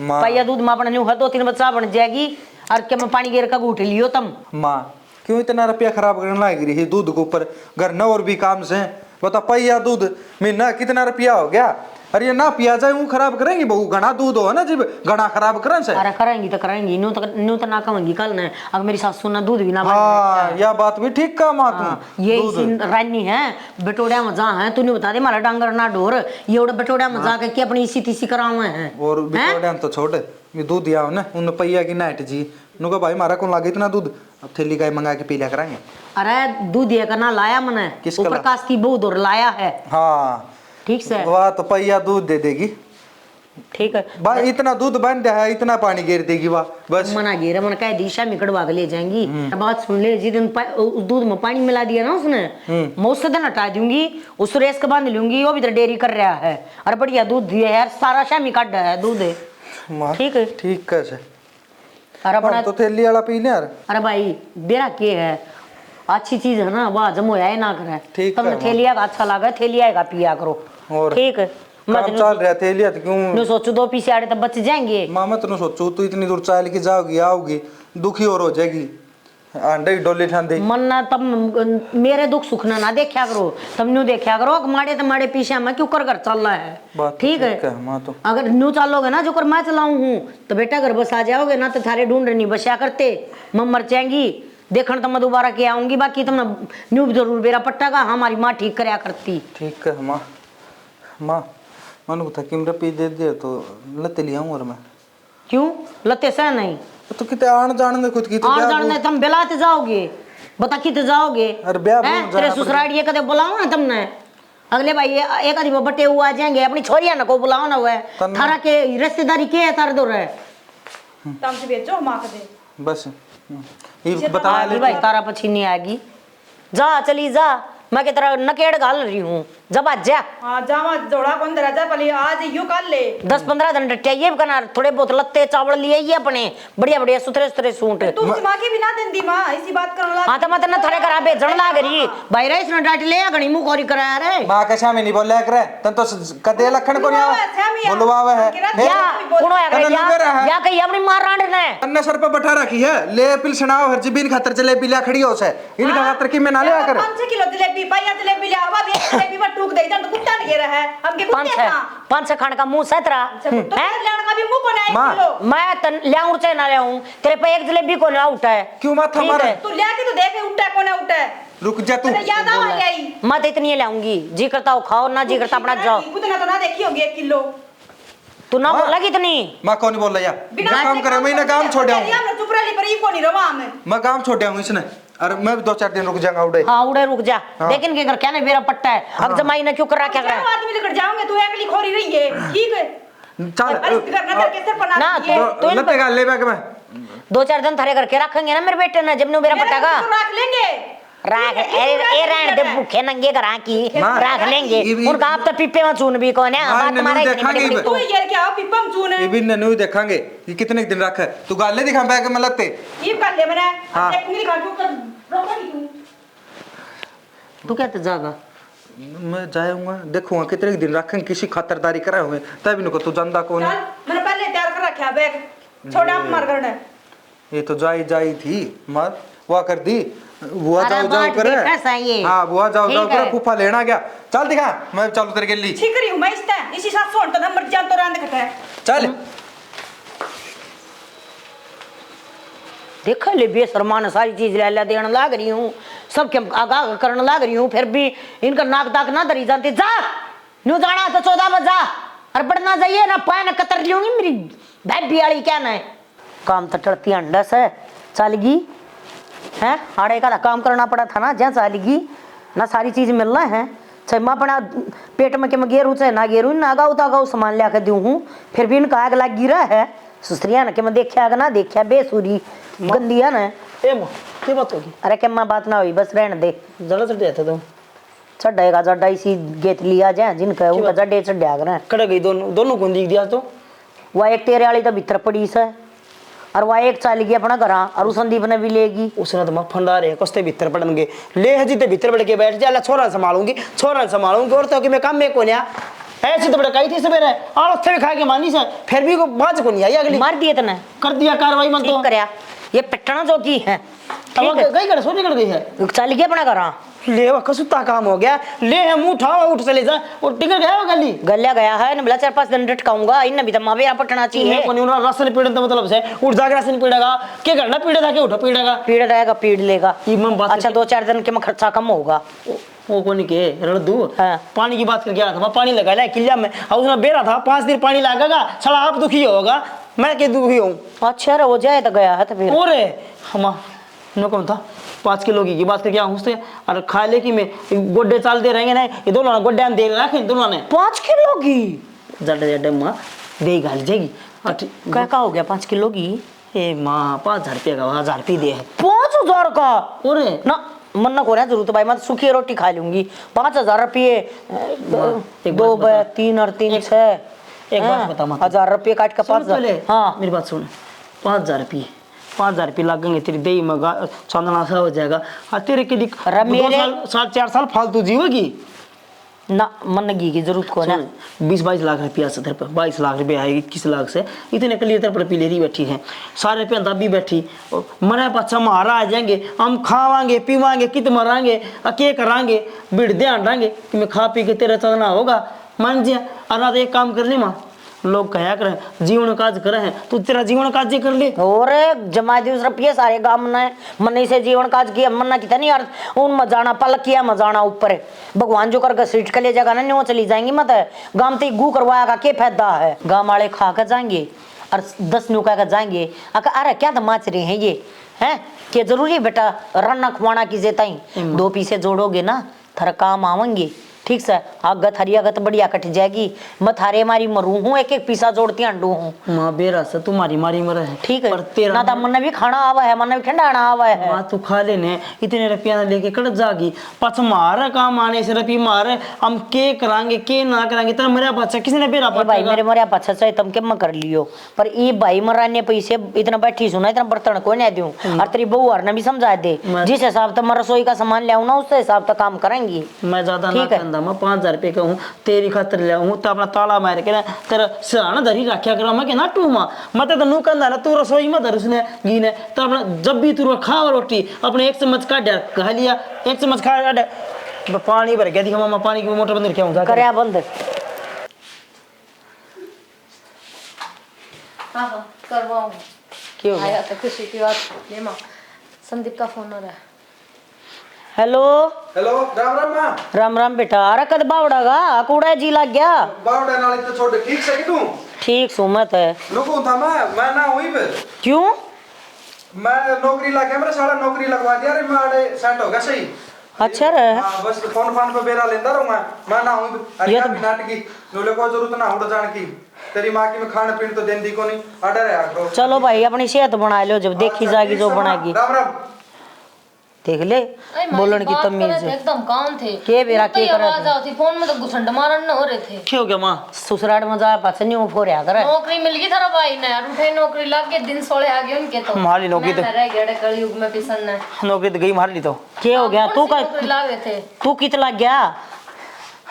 माँ पाइया दूध माँ अपने 2-3 बच्चा बन जाएगी और क्या मैं पानी गिर का घूट लियो तुम माँ क्यों इतना रुपया खराब करने लग रही है दूध के ऊपर घर न और भी काम से बता पैया दूध महीना कितना रुपया हो गया अरे ये ना पिया जाए वो खराब करेंगी बहु घना दूध हो ना जब घना खराब करें से अरे करेंगी तो करेंगी न्यू तो ना कहूंगी कल ने अगर मेरी सासू ना दूध भी ना हाँ यह बात भी ठीक का माँ तू ये इसी रानी है बेटोड़िया में जा है तूने बता दे मारा डांगर ना ढोर ये उड़ा बेटोड़िया में जा के अपनी इसी तीसी करावे हैं और बिटोड़िया तो छोड़ ये दूध या ना उन पैया की नाइट जी उनको भाई मारा कौन लागे इतना दूध अब थैली का मंगा के पी लिया करेंगे अरे दूध ये करना लाया मैंने किसका ऊपर ला? काश की बहुत और लाया है हाँ ठीक से वह तो पैया दूध दे देगी ठीक है भाई इतना दूध बन दिया है इतना पानी गिर देगी वाह बस मना घेरा मन कह दिशा में कड़वा के ले जाएंगी बात सुन ले जिस दिन उस दूध में पानी मिला दिया ना उसने मैं उससे दिन हटा दूंगी उस रेस के बांध लूंगी वो भी तो डेयरी कर रहा है अरे बढ़िया दूध दिया यार सारा शामी काट है दूध है माँ ठीक है ठीक है अरे अपना तो थैली वाला पी ले यार अरे भाई बेरा के है अच्छी चीज है ना, वो हजम होया ही ना करे। ठीक तुमने है, थैलिया का अच्छा लगा, थैलिया का पिया करो। और ठीक है, काम चल रहा थे लिया तो क्यों मैं सोचू 2 पीस आड़े तो बच जाएंगे। माँ मैं तेन सोचू तू इतनी दूर चाल के जाओगी आओगी दुखी और हो जाएगी अंडे डोली ठांदे मन्ना तब मेरे दुख सुख ना देखा करो, तुम न्यू देखा करो कि माड़े तो माड़े पीछे मैं क्यों कर घर चल रहा है। बात ठीक है माँ तो अगर न्यू चालोगे ना जो कर मैं चलाऊं हूँ तो बेटा घर बस आ जाओगे ना, तो थारे ढूंढ नहीं बसा करते, मैं मर जाएंगी देखने तो मैं दोबारा के आऊंगी। बाकी तुमने न्यू जरूर बेरा पट्टा का हमारी माँ ठीक करया करती। ठीक है माँ माँ मन को थकी मेरा पी दे दिया तो लते लिया हूँ और मैं क्यों लते से नहीं तो कितने आन जाने दे खुद की तो और ब्याह जानने तुम बेलाते जाओगे, बता किते जाओगे। अरे ब्याह हैं? में तेरे जाना ससुराल ये कदे बुलाओ ना तुमने, अगले भाई एक आदमी बटे हुआ आ जाएंगे, अपनी छोरिया ना को बुलाओ ना। हुआ तन्ना। थारा के रिश्तेदारी के है तार दो रहे तम से भेजो माँ के दे बस ये बता आगी भाई तारा पछीनी आएगी। जा चली जा, मैं की तरह नकेड़ घाल रही हूँ, जब आज जा हाँ जावा जोड़ा कौन दरा जा पहले आज यो कल ले 10-15 दिन डटिया करना, थोड़े बहुत लत्ते चावल लिए ये अपने बढ़िया बढ़िया सुथरे सुथरे सूट। तू दिमाग की भी ना देंदी माँ इसी बात करन लग। हाँ तो मैं तेने थोड़े करा भेजन लाग रही भाई रे, इसने डांट ले घणी मुंह खोरी कराया रे। माँ के सामने नहीं बोले करे तन तो कदे लखन को नहीं आवा बोलवावे है या कौन है रे या कहीं अपनी मार रांड ने अन्ना सर पे बैठा रखी है ले पिल सुनाओ हर जबीन खातर जलेबी ला खड़ी हो से इनका खातर की मैं ना लिया कर 5 किलो जलेबी पाया जलेबी ले आवा भी जलेबी पर टूक दे जन कुत्ता ने घेरा है हम के कुत्ते हां 5 खान का मुंह सतरा तो लेने का भी मुंह को ना 1 किलो मैं तन लाऊं चाहे ना लाऊं, तेरे पे एक जलेबी को ना उठा है क्यों माथा मारे तू ले के तो देख उठा को ना उठा रुक जा तू याद आ गई मत इतनी लाऊंगी, जी करता हो खाओ ना जी करता अपना जाओ। उतना तो ना देखी होगी 1 किलो तू ना बोला कितनी माँ कौन बोल रहा है काम करे मैं काम छोड़ हम चुप रही पर ई को नहीं रवा हमें मैं काम छोड़ हूँ इसने अरे मैं भी 2-4 दिन रुक जाऊंगा उड़े हाँ उड़े रुक जा। लेकिन के घर क्या नहीं मेरा पट्टा है, अब जमाई ने क्यों कर रखा है। आदमी लेकर जाओगे तू अगली खोरी रही है ठीक है चल अरे करना तो कैसे बना ना दिए तो लते का ले बैग में 2-4 दिन थारे घर के रखेंगे ना मेरे बेटे ने, जब नु मेरा पट्टा का तो रख लेंगे राख ए रहने दे भूखे नंगे करा की राख लेंगे उनका आप तो पिप्पे में चून भी कौन है बात तुम्हारा इतनी बड़ी तू यार क्या पिपम चूने ये भी ननू देखेंगे ये कितने दिन रखा है तू गाले दिखा बैग में लते ये कर ले मैंने हाँ। एक उंगली खा के रोका नहीं तू कहते जागा मैं जाऊंगा देखूंगा कितने दिन रखेंगे किसी खातरदारी करे हुए तभी नको तू जानदा कौन चल मैंने पहले तैयार कर रखा बैग छोड़ा मार करने ये तो जाई थी मर वो कर दी बुआ अरे जाओ बाट करे देखा सही है। हाँ बुआ जाओ ठीक करे है। फूफा लेना गया चल दिखा मैं चालू तेरे के लिए ठीक रही हूं मैं इसी साथ सोन तो नंबर जान तो रांद कटा है चल देखा ले बेशर्मान सारी चीज ले ले देने लाग रही हूँ, सबके आगाह करने लाग रही हूँ, फिर भी इनका नाक दाक ना धरी जानती। जा न्यू जाना तो 14 बजा और बढ़ना जाइए ना पाए ना कतर लूंगी मेरी भाभी वाली क्या ना है काम तो टड़ती अंडस है चालगी है आड़े का काम करना पड़ा था ना जहाँ चालगी ना सारी चीज मिल रहा है चाहे मैं अपना पेट में के मैं गेरू चाहे ना गेरू ना गाऊ तागाऊ सामान ला के दूँ हूँ, फिर भी इनका आग लग गिरा है सुसरिया ना कि मैं देखा ना देखा बेसुरी गंदिया ना ए मां क्या बात होगी अरे क्या मैं बात ना हुई बस रहने दे जरा चढ़ जाता तुम चढ़ेगा जड्डा इसी गेत लिया जाए जिनका उनका जड्डे चढ़ा कर कड़ गई दोनों को दिख दिया तो वह एक तेरे वाली तो भीतर पड़ी से और वह एक चाल गई अपना घर और उस संदीप ने भी लेगी उसने तो मैं फंडा रहे कस्ते भीतर पड़नगे ले है जीते भीतर पड़ के बैठ जा छोरा संभालूंगी और तो कि मैं काम में कोन्या ऐसी तो बड़ा कही थी सवेरे और थे खा के मानी से फिर भी को बाज को नहीं आई अगली मार दिए तने कर दिया कार्रवाई मन तो ठीक करया ये पिटना जो की है अब गई कर सो निकल गई है चल गया अपना घर ले वो कसुता काम हो गया ले है मुंह उठाओ उठ चले जा और टिकट गया वो गली गल्या गया है न बोला 4-5 दिन डटकाऊंगा इन भी तो मावेरा पटना चाहिए कोनी उन राशन पीड़न तो मतलब से उठ जाके राशन पीड़ेगा के करना पीड़े था के उठा पीड़ेगा पीड़ रहेगा पीड़ लेगा ये मैं बात अच्छा 2-4 दिन के में खर्चा कम होगा वो कोनी के रड़दू हाँ। पानी की बात कर गया था मैं पानी लगा लिया किलिया में और उसने बेरा था 5 दिन पानी लगेगा साला आप दुखी होगा मैं के दुखी हूँ अच्छा हो जाए तो गया है तो फिर और हम नो कौन था 5 किलो की बात कर क्या हूँ और खा ले कि मैं गोड्डे चाल दे रहेंगे ना ये दोनों ने गोड्डे दे रखे दोनों ने 5 किलो की जड्डे जड्डे माँ दे घाल जाएगी क्या का हो गया 5 किलो की ए माँ 5,000 रुपये का 1,000 रुपये दे है 5,000 का और ना मन ना को जरूरत भाई मैं सूखी रोटी खा लूंगी 5,000 रुपये 2-3 और 3 6 एक बात बता मत 1,000 रुपये काट का 5,000 हाँ मेरी बात सुन 5,000 रुपये 5,000 रुपये लगेंगे तेरी दही में चांदना सा हो जाएगा। हाँ तेरे के लिए अरे 4 साल फालतू जीवेगी ना, मन की जरूरत को ना। 20-22 लाख रुपया से तेरे पे 22 लाख रुपया आएगी 21 लाख से इतने के लिए तेरे पर पिलेरी बैठी है, सारे रुपया दबी बैठी। मरे बच्चा मारा आ जाएंगे, हम खावांगे पीवांगे कित मरांगे क्या करांगे, बिड़ ध्यान रहेंगे कि मैं खा पी के तेरा चलना होगा मान जिया। और एक काम कर ली माँ, लोग कहा करें जीवन काज करे हैं, तू तेरा जीवन काज ही कर ले। और जमा दिवस रुपये सारे गांव में मन से जीवन काज किया मन कितना नहीं यार, उन मजाना पलक किया मजाना ऊपर भगवान जो कर सीट के लिए जगह ना न्यो चली जाएंगी मत गांव ते गू करवाया का क्या फायदा है। गांव वाले खा कर जाएंगे और 10 न्यू कह कर जाएंगे, अरे क्या तो माच रहे हैं ये हैं, क्या जरूरी बेटा रन्ना खुआना की जेता ही 2 पीसे जोड़ोगे ना थारा काम आवेंगे ठीक से। आग थरी आगत बढ़िया कट जाएगी, मैं थारे मारी मरू हूँ एक एक पीसा जोड़ती अंडू हूँ। माँ बेरा से तुम्हारी मारी मरे है ठीक है, पर तेरा ना तो मन भी खाना आवा है मन भी ठंडाना आवा है। माँ तू खा लेने इतने रुपया लेके कट जागी पच मारे काम आने से रुपये मारे हम के करांगे के ना करांगे तेरा मेरा बच्चा किसी ने बेरा भाई मेरे मरिया पछा चाहे तुम के मैं कर लियो पर ये भाई मराने पैसे इतना बैठी सुना इतना बर्तन को नहीं दूं और तेरी बहू और ने भी समझा दे जिस हिसाब से मैं रसोई का सामान ले आऊँ ना उस हिसाब से काम करेंगी। मैं ज्यादा ना कहता मैं 5,000 रुपये का हूँ तेरी खातर ले हूँ तो अपना ताला मार के ना तेरा सिराना धरी रखा करा मैं क्या ना टूमा मत तो नू कहता ना तू रसोई में धर उसने घी ने तो अपना जब भी तू खा रोटी अपने 1 चम्मच काट खा लिया 1 चम्मच खा पानी भर गया दिखा मामा पानी की मोटर बंद क्या करे बंद। हाँ हाँ करवाऊँ क्यों आया तो खुशी की बात ले माँ संदीप का फोन हो रहा है। हेलो हेलो राम राम मां। राम राम बेटा अरे कद बावड़ागा कूड़ा जी लग गया बावड़ा नाली तो छोड़ ठीक से कि तू ठीक सुमत है रुको था मैं ना हुई फिर क्यों मैं नौकरी लग गया मेरा सारा नौकरी लगवा दिया रे मैं सेट हो गया सही। अच्छा रहे हां बस फोन पे बेरा लेंदा रहूंगा मैं ना हुई अरे क्या नाटक की नोले को जरूरत ना उड़ जान की तेरी मां की मैं खाने पीने तो देंदी को नहीं ऑर्डर है आग्रो। चलो भाई अपनी सेहत बना लो जब देखी जाएगी जो बनाएगी राम राम देख ले बोलन की तमीज है एकदम काम थे के बेरा के कर आवाज आती फोन में तो घुसंड मारन हो रहे थे। क्यों क्या माँ ससुराल में जा पाछे नहीं फोरिया करे नौकरी मिल गई थारा भाई ने यार उठे नौकरी लग गई दिन सोले आ गए उनके तो हमारी नौकरी तो रह गए कलयुग में पिसन है नौकरी तो गई मार ली तो क्या हो गया तू का नौकरी लग रहे थे तू कित लग गया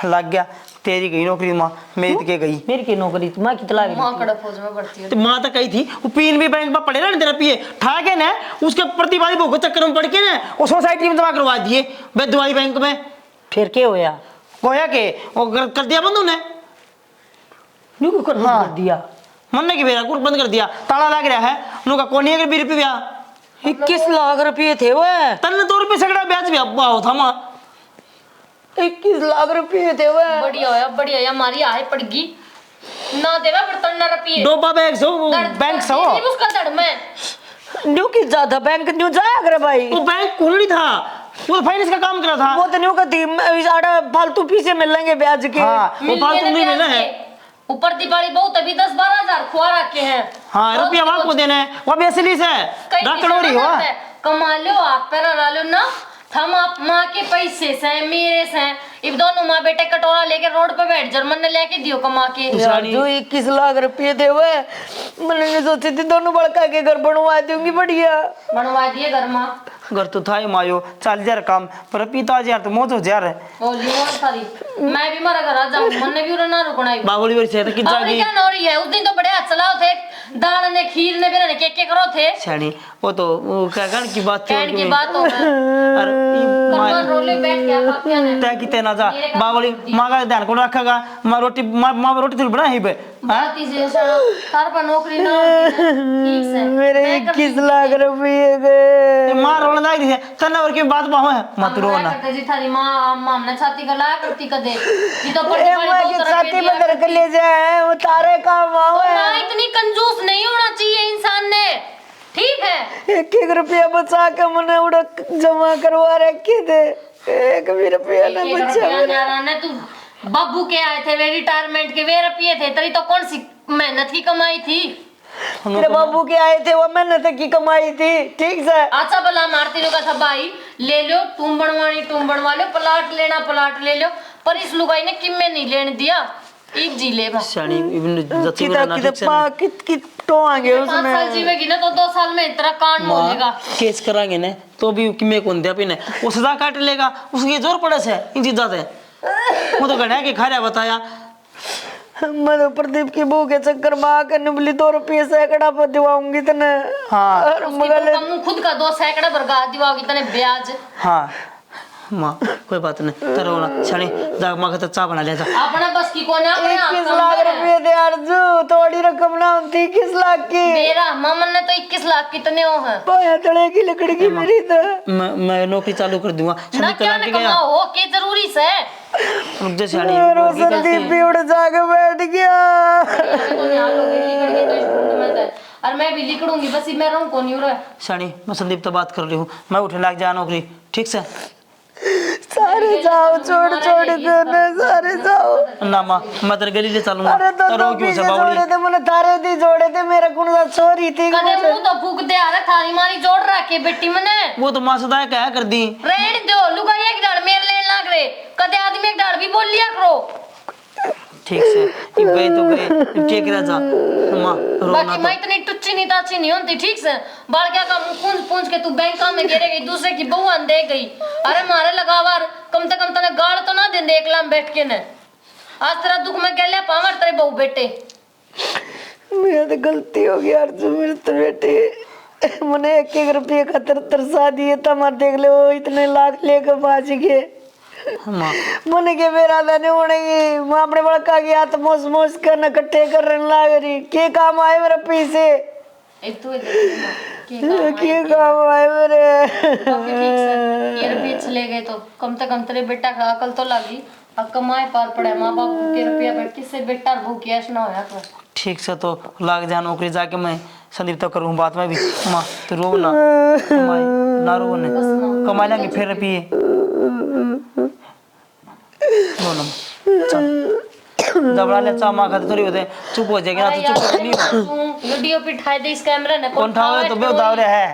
लग गया तेरी गई नौकरी माँ मेरी तो के गई मेरी की नौकरी मैं कित लग माँ कड़ा फौज में भर्ती हो तो माँ तो कही थी वो पीन भी बैंक में पड़े ना तेरा पिए ठाके ना उसके प्रतिवादी भोग चक्कर में पड़ के ना वो सोसाइटी में जमा करवा दिए बेदवाई बैंक में फिर क्या होया कोया के वो कर दिया बंद उन्हें न्यू कर दिया मन की बेरा कुछ बंद कर दिया ताला लग रहा है उनका कोनी अगर 20 रुपया 21 लाख रुपये थे वो तन्ने 2 रुपये सगड़ा ब्याज भी अब्बा हो था माँ 21 लाख रुपये थे वो बढ़िया हमारी आए पड़गी ना देवा बर्तन ना रुपये डोबा बैंक सो बैंक सो उसका दड़ में न्यू की ज्यादा बैंक न्यू जाया करे भाई वो बैंक खुल नहीं था वो फाइनेंस का काम कर रहा था वो तो न्यू कहती साढ़े फालतू पीछे मिल लेंगे ब्याज के हाँ वो फालतू नहीं मिला है ऊपर दिवाली बहुत अभी 10-12 हजार खुआ रखे हैं। हाँ रुपया वहाँ को देना है वो भी असली से डॉक्टर हो कमा लो आप पैरा ला लो ना हम आप माँ के पैसे से मेरे से इब दोनों माँ बेटे कटोरा लेके रोड पे बैठ जर्मन ने लेके दियो कमा के जो 21 लाख रुपये थे वो मैंने सोचे थे दोनों बड़का के घर बनवा दूंगी बढ़िया बनवा दिए घर माँ घर तो था ही मायो 40,000 काम पर पिता यार तो मौज हो जा रहा है ओ लियो सारी मैं भी मारा घर आ जाऊं मन ने भी उन्हें ना रुकना बाबुली वाली से तो कितना अब क्या नौरी है उस दिन तो बड़े हाथ चलाओ थे दाल ने खीर ने बेरे ने के करो थे छानी वो तो वो क्या कहने की बात थी कहने की बात हो अरे कमर रोले बैठ के आप क्या ने तय कितने ना जा बाबुली माँ का ध्यान को रखेगा माँ रोटी तो बना ही पे बात ही से तार पर नौकरी ना ठीक से मेरे 21 लाख रुपये गए माँ रोने लग रही है तन्ना और की बात बाहु है मत रो ना जी थारी माँ हमने छाती गला करती कदे ये तो पर छाती में दर्द कर ले जाए वो तारे काम आओ माँ इतनी कंजूस नहीं होना चाहिए इंसान ने ठीक है 1-1 रुपया बचा के मैंने उड़ा जमा करवा रखे थे 1 भी रुपया ना बचा ने तू बाबू के आए थे वे रिटायरमेंट के वे रुपये थे तेरी तो कौन सी मेहनत की कमाई थी तेरे बाबू के आए थे वो मेहनत की कमाई थी ठीक से अच्छा भला मारती लोग था भाई ले लो तुम बनवा लो प्लाट लेना प्लाट ले लो पर इस लुगाई ने किम्मे नहीं लेने दिया एक जिले में शानी इवन जति किता ना किता पा कित तो आगे 5 साल जीवेगी ना तो 2 साल में इतना कांड होगा। केस कराएंगे ना तो भी किमे कौन दे पिने वो सजा काट लेगा उसके जोर पड़े से इन चीज़ जाते वो तो गढ़ा के खाया बताया मैं तो प्रदीप की बहू के चक्कर में आकर निबली 2 रुपये सैकड़ा पर दिवाऊंगी तने। हाँ और मगर तुम खुद का 2 सैकड़ा बरगा दिवाओगी तने ब्याज। हाँ माँ कोई बात नहीं तेरा होना शानी जाग माँ का चा बना ले जा अपना बस की कोने अपने 21 लाख रुपये दे अर्जू थोड़ी रकम ना होती 21 लाख की। मेरा मामन ने तो 21 लाख कितने हो हैं। पाया तड़े की लकड़ी की मेरी तो मैं नौकरी चालू कर दूंगा ना शानी क्या कल ना गया कमाओ हो के जरूरी से रुक जा शानी रो संदीप भी उड़ जाके बैठ गया। और मैं भी लिखूंगी बस मैं रहूं कौन नहीं रहा। शानी मैं संदीप तो बात कर रही हूँ मैं उठने लग जा नौकरी ठीक से सारे जाओ छोड़ छोड़ देने सारे जाओ ना माँ मैं तेरे गली ले चलूंगा अरे तो तेरा क्यों पीछे से बावली जोड़े थे मैंने तारे दी जोड़े थे मेरा कौन सा छोरी थी कदे मुंह तो फूक दे अरे थारी मारी जोड़ रखे बेटी मने वो तो माँ सदा क्या कर दी रेड दो लुगाइया की डाल मेरे लेन लाग रे कदे आदमी एक डाल भी बोल लिया करो। ठीक से ये गए तो गए क्या करा जा माँ रोना बाकी मैं इतनी टुच्ची नहीं ताची नहीं होती ठीक से बाल क्या का मुंह पूंछ पूंछ के तू बैंक में गिरे गई दूसरे की बहू अन दे गई। अरे मारे लगावार कम से कम तने गाड़ तो ना दे एक लाम बैठ के ने आज तेरा दुख में गले पावर तेरे बहू बेटे मेरा तो गलती हो गई अर्जुन मेरे तो बेटे मैंने 1-1 रुपये खातर तरसा दिए तमार देख ले वो इतने लाख लेकर बाज गए माँ मन के मेरा दाने उड़ेगी मैं अपने बड़का की हाथ मोस मोस करना इकट्ठे करने लाग रही के काम आए मेरे पैसे एक तू के काम आए मेरे ये रुपये चले गए तो कम से कम तेरे बेटा का अकल तो लगी अब कमाए पार पड़े माँ बाप के रुपया बैठ किससे बेटा भूखिया ना होया कर। ठीक से तो लाग जा नौकरी जाके मैं संदीप तो करूँ बात में भी माँ तो रो ना कमाई ना रो ने कमा लेंगे फिर रुपये रो ना चल दबड़ा ले चा माँ खाते थोड़ी होते चुप हो जाएगी ना तो चुप नहीं हो वीडियो पिठाई दे इस कैमरा ने कौन ठावे तो बे उतावले है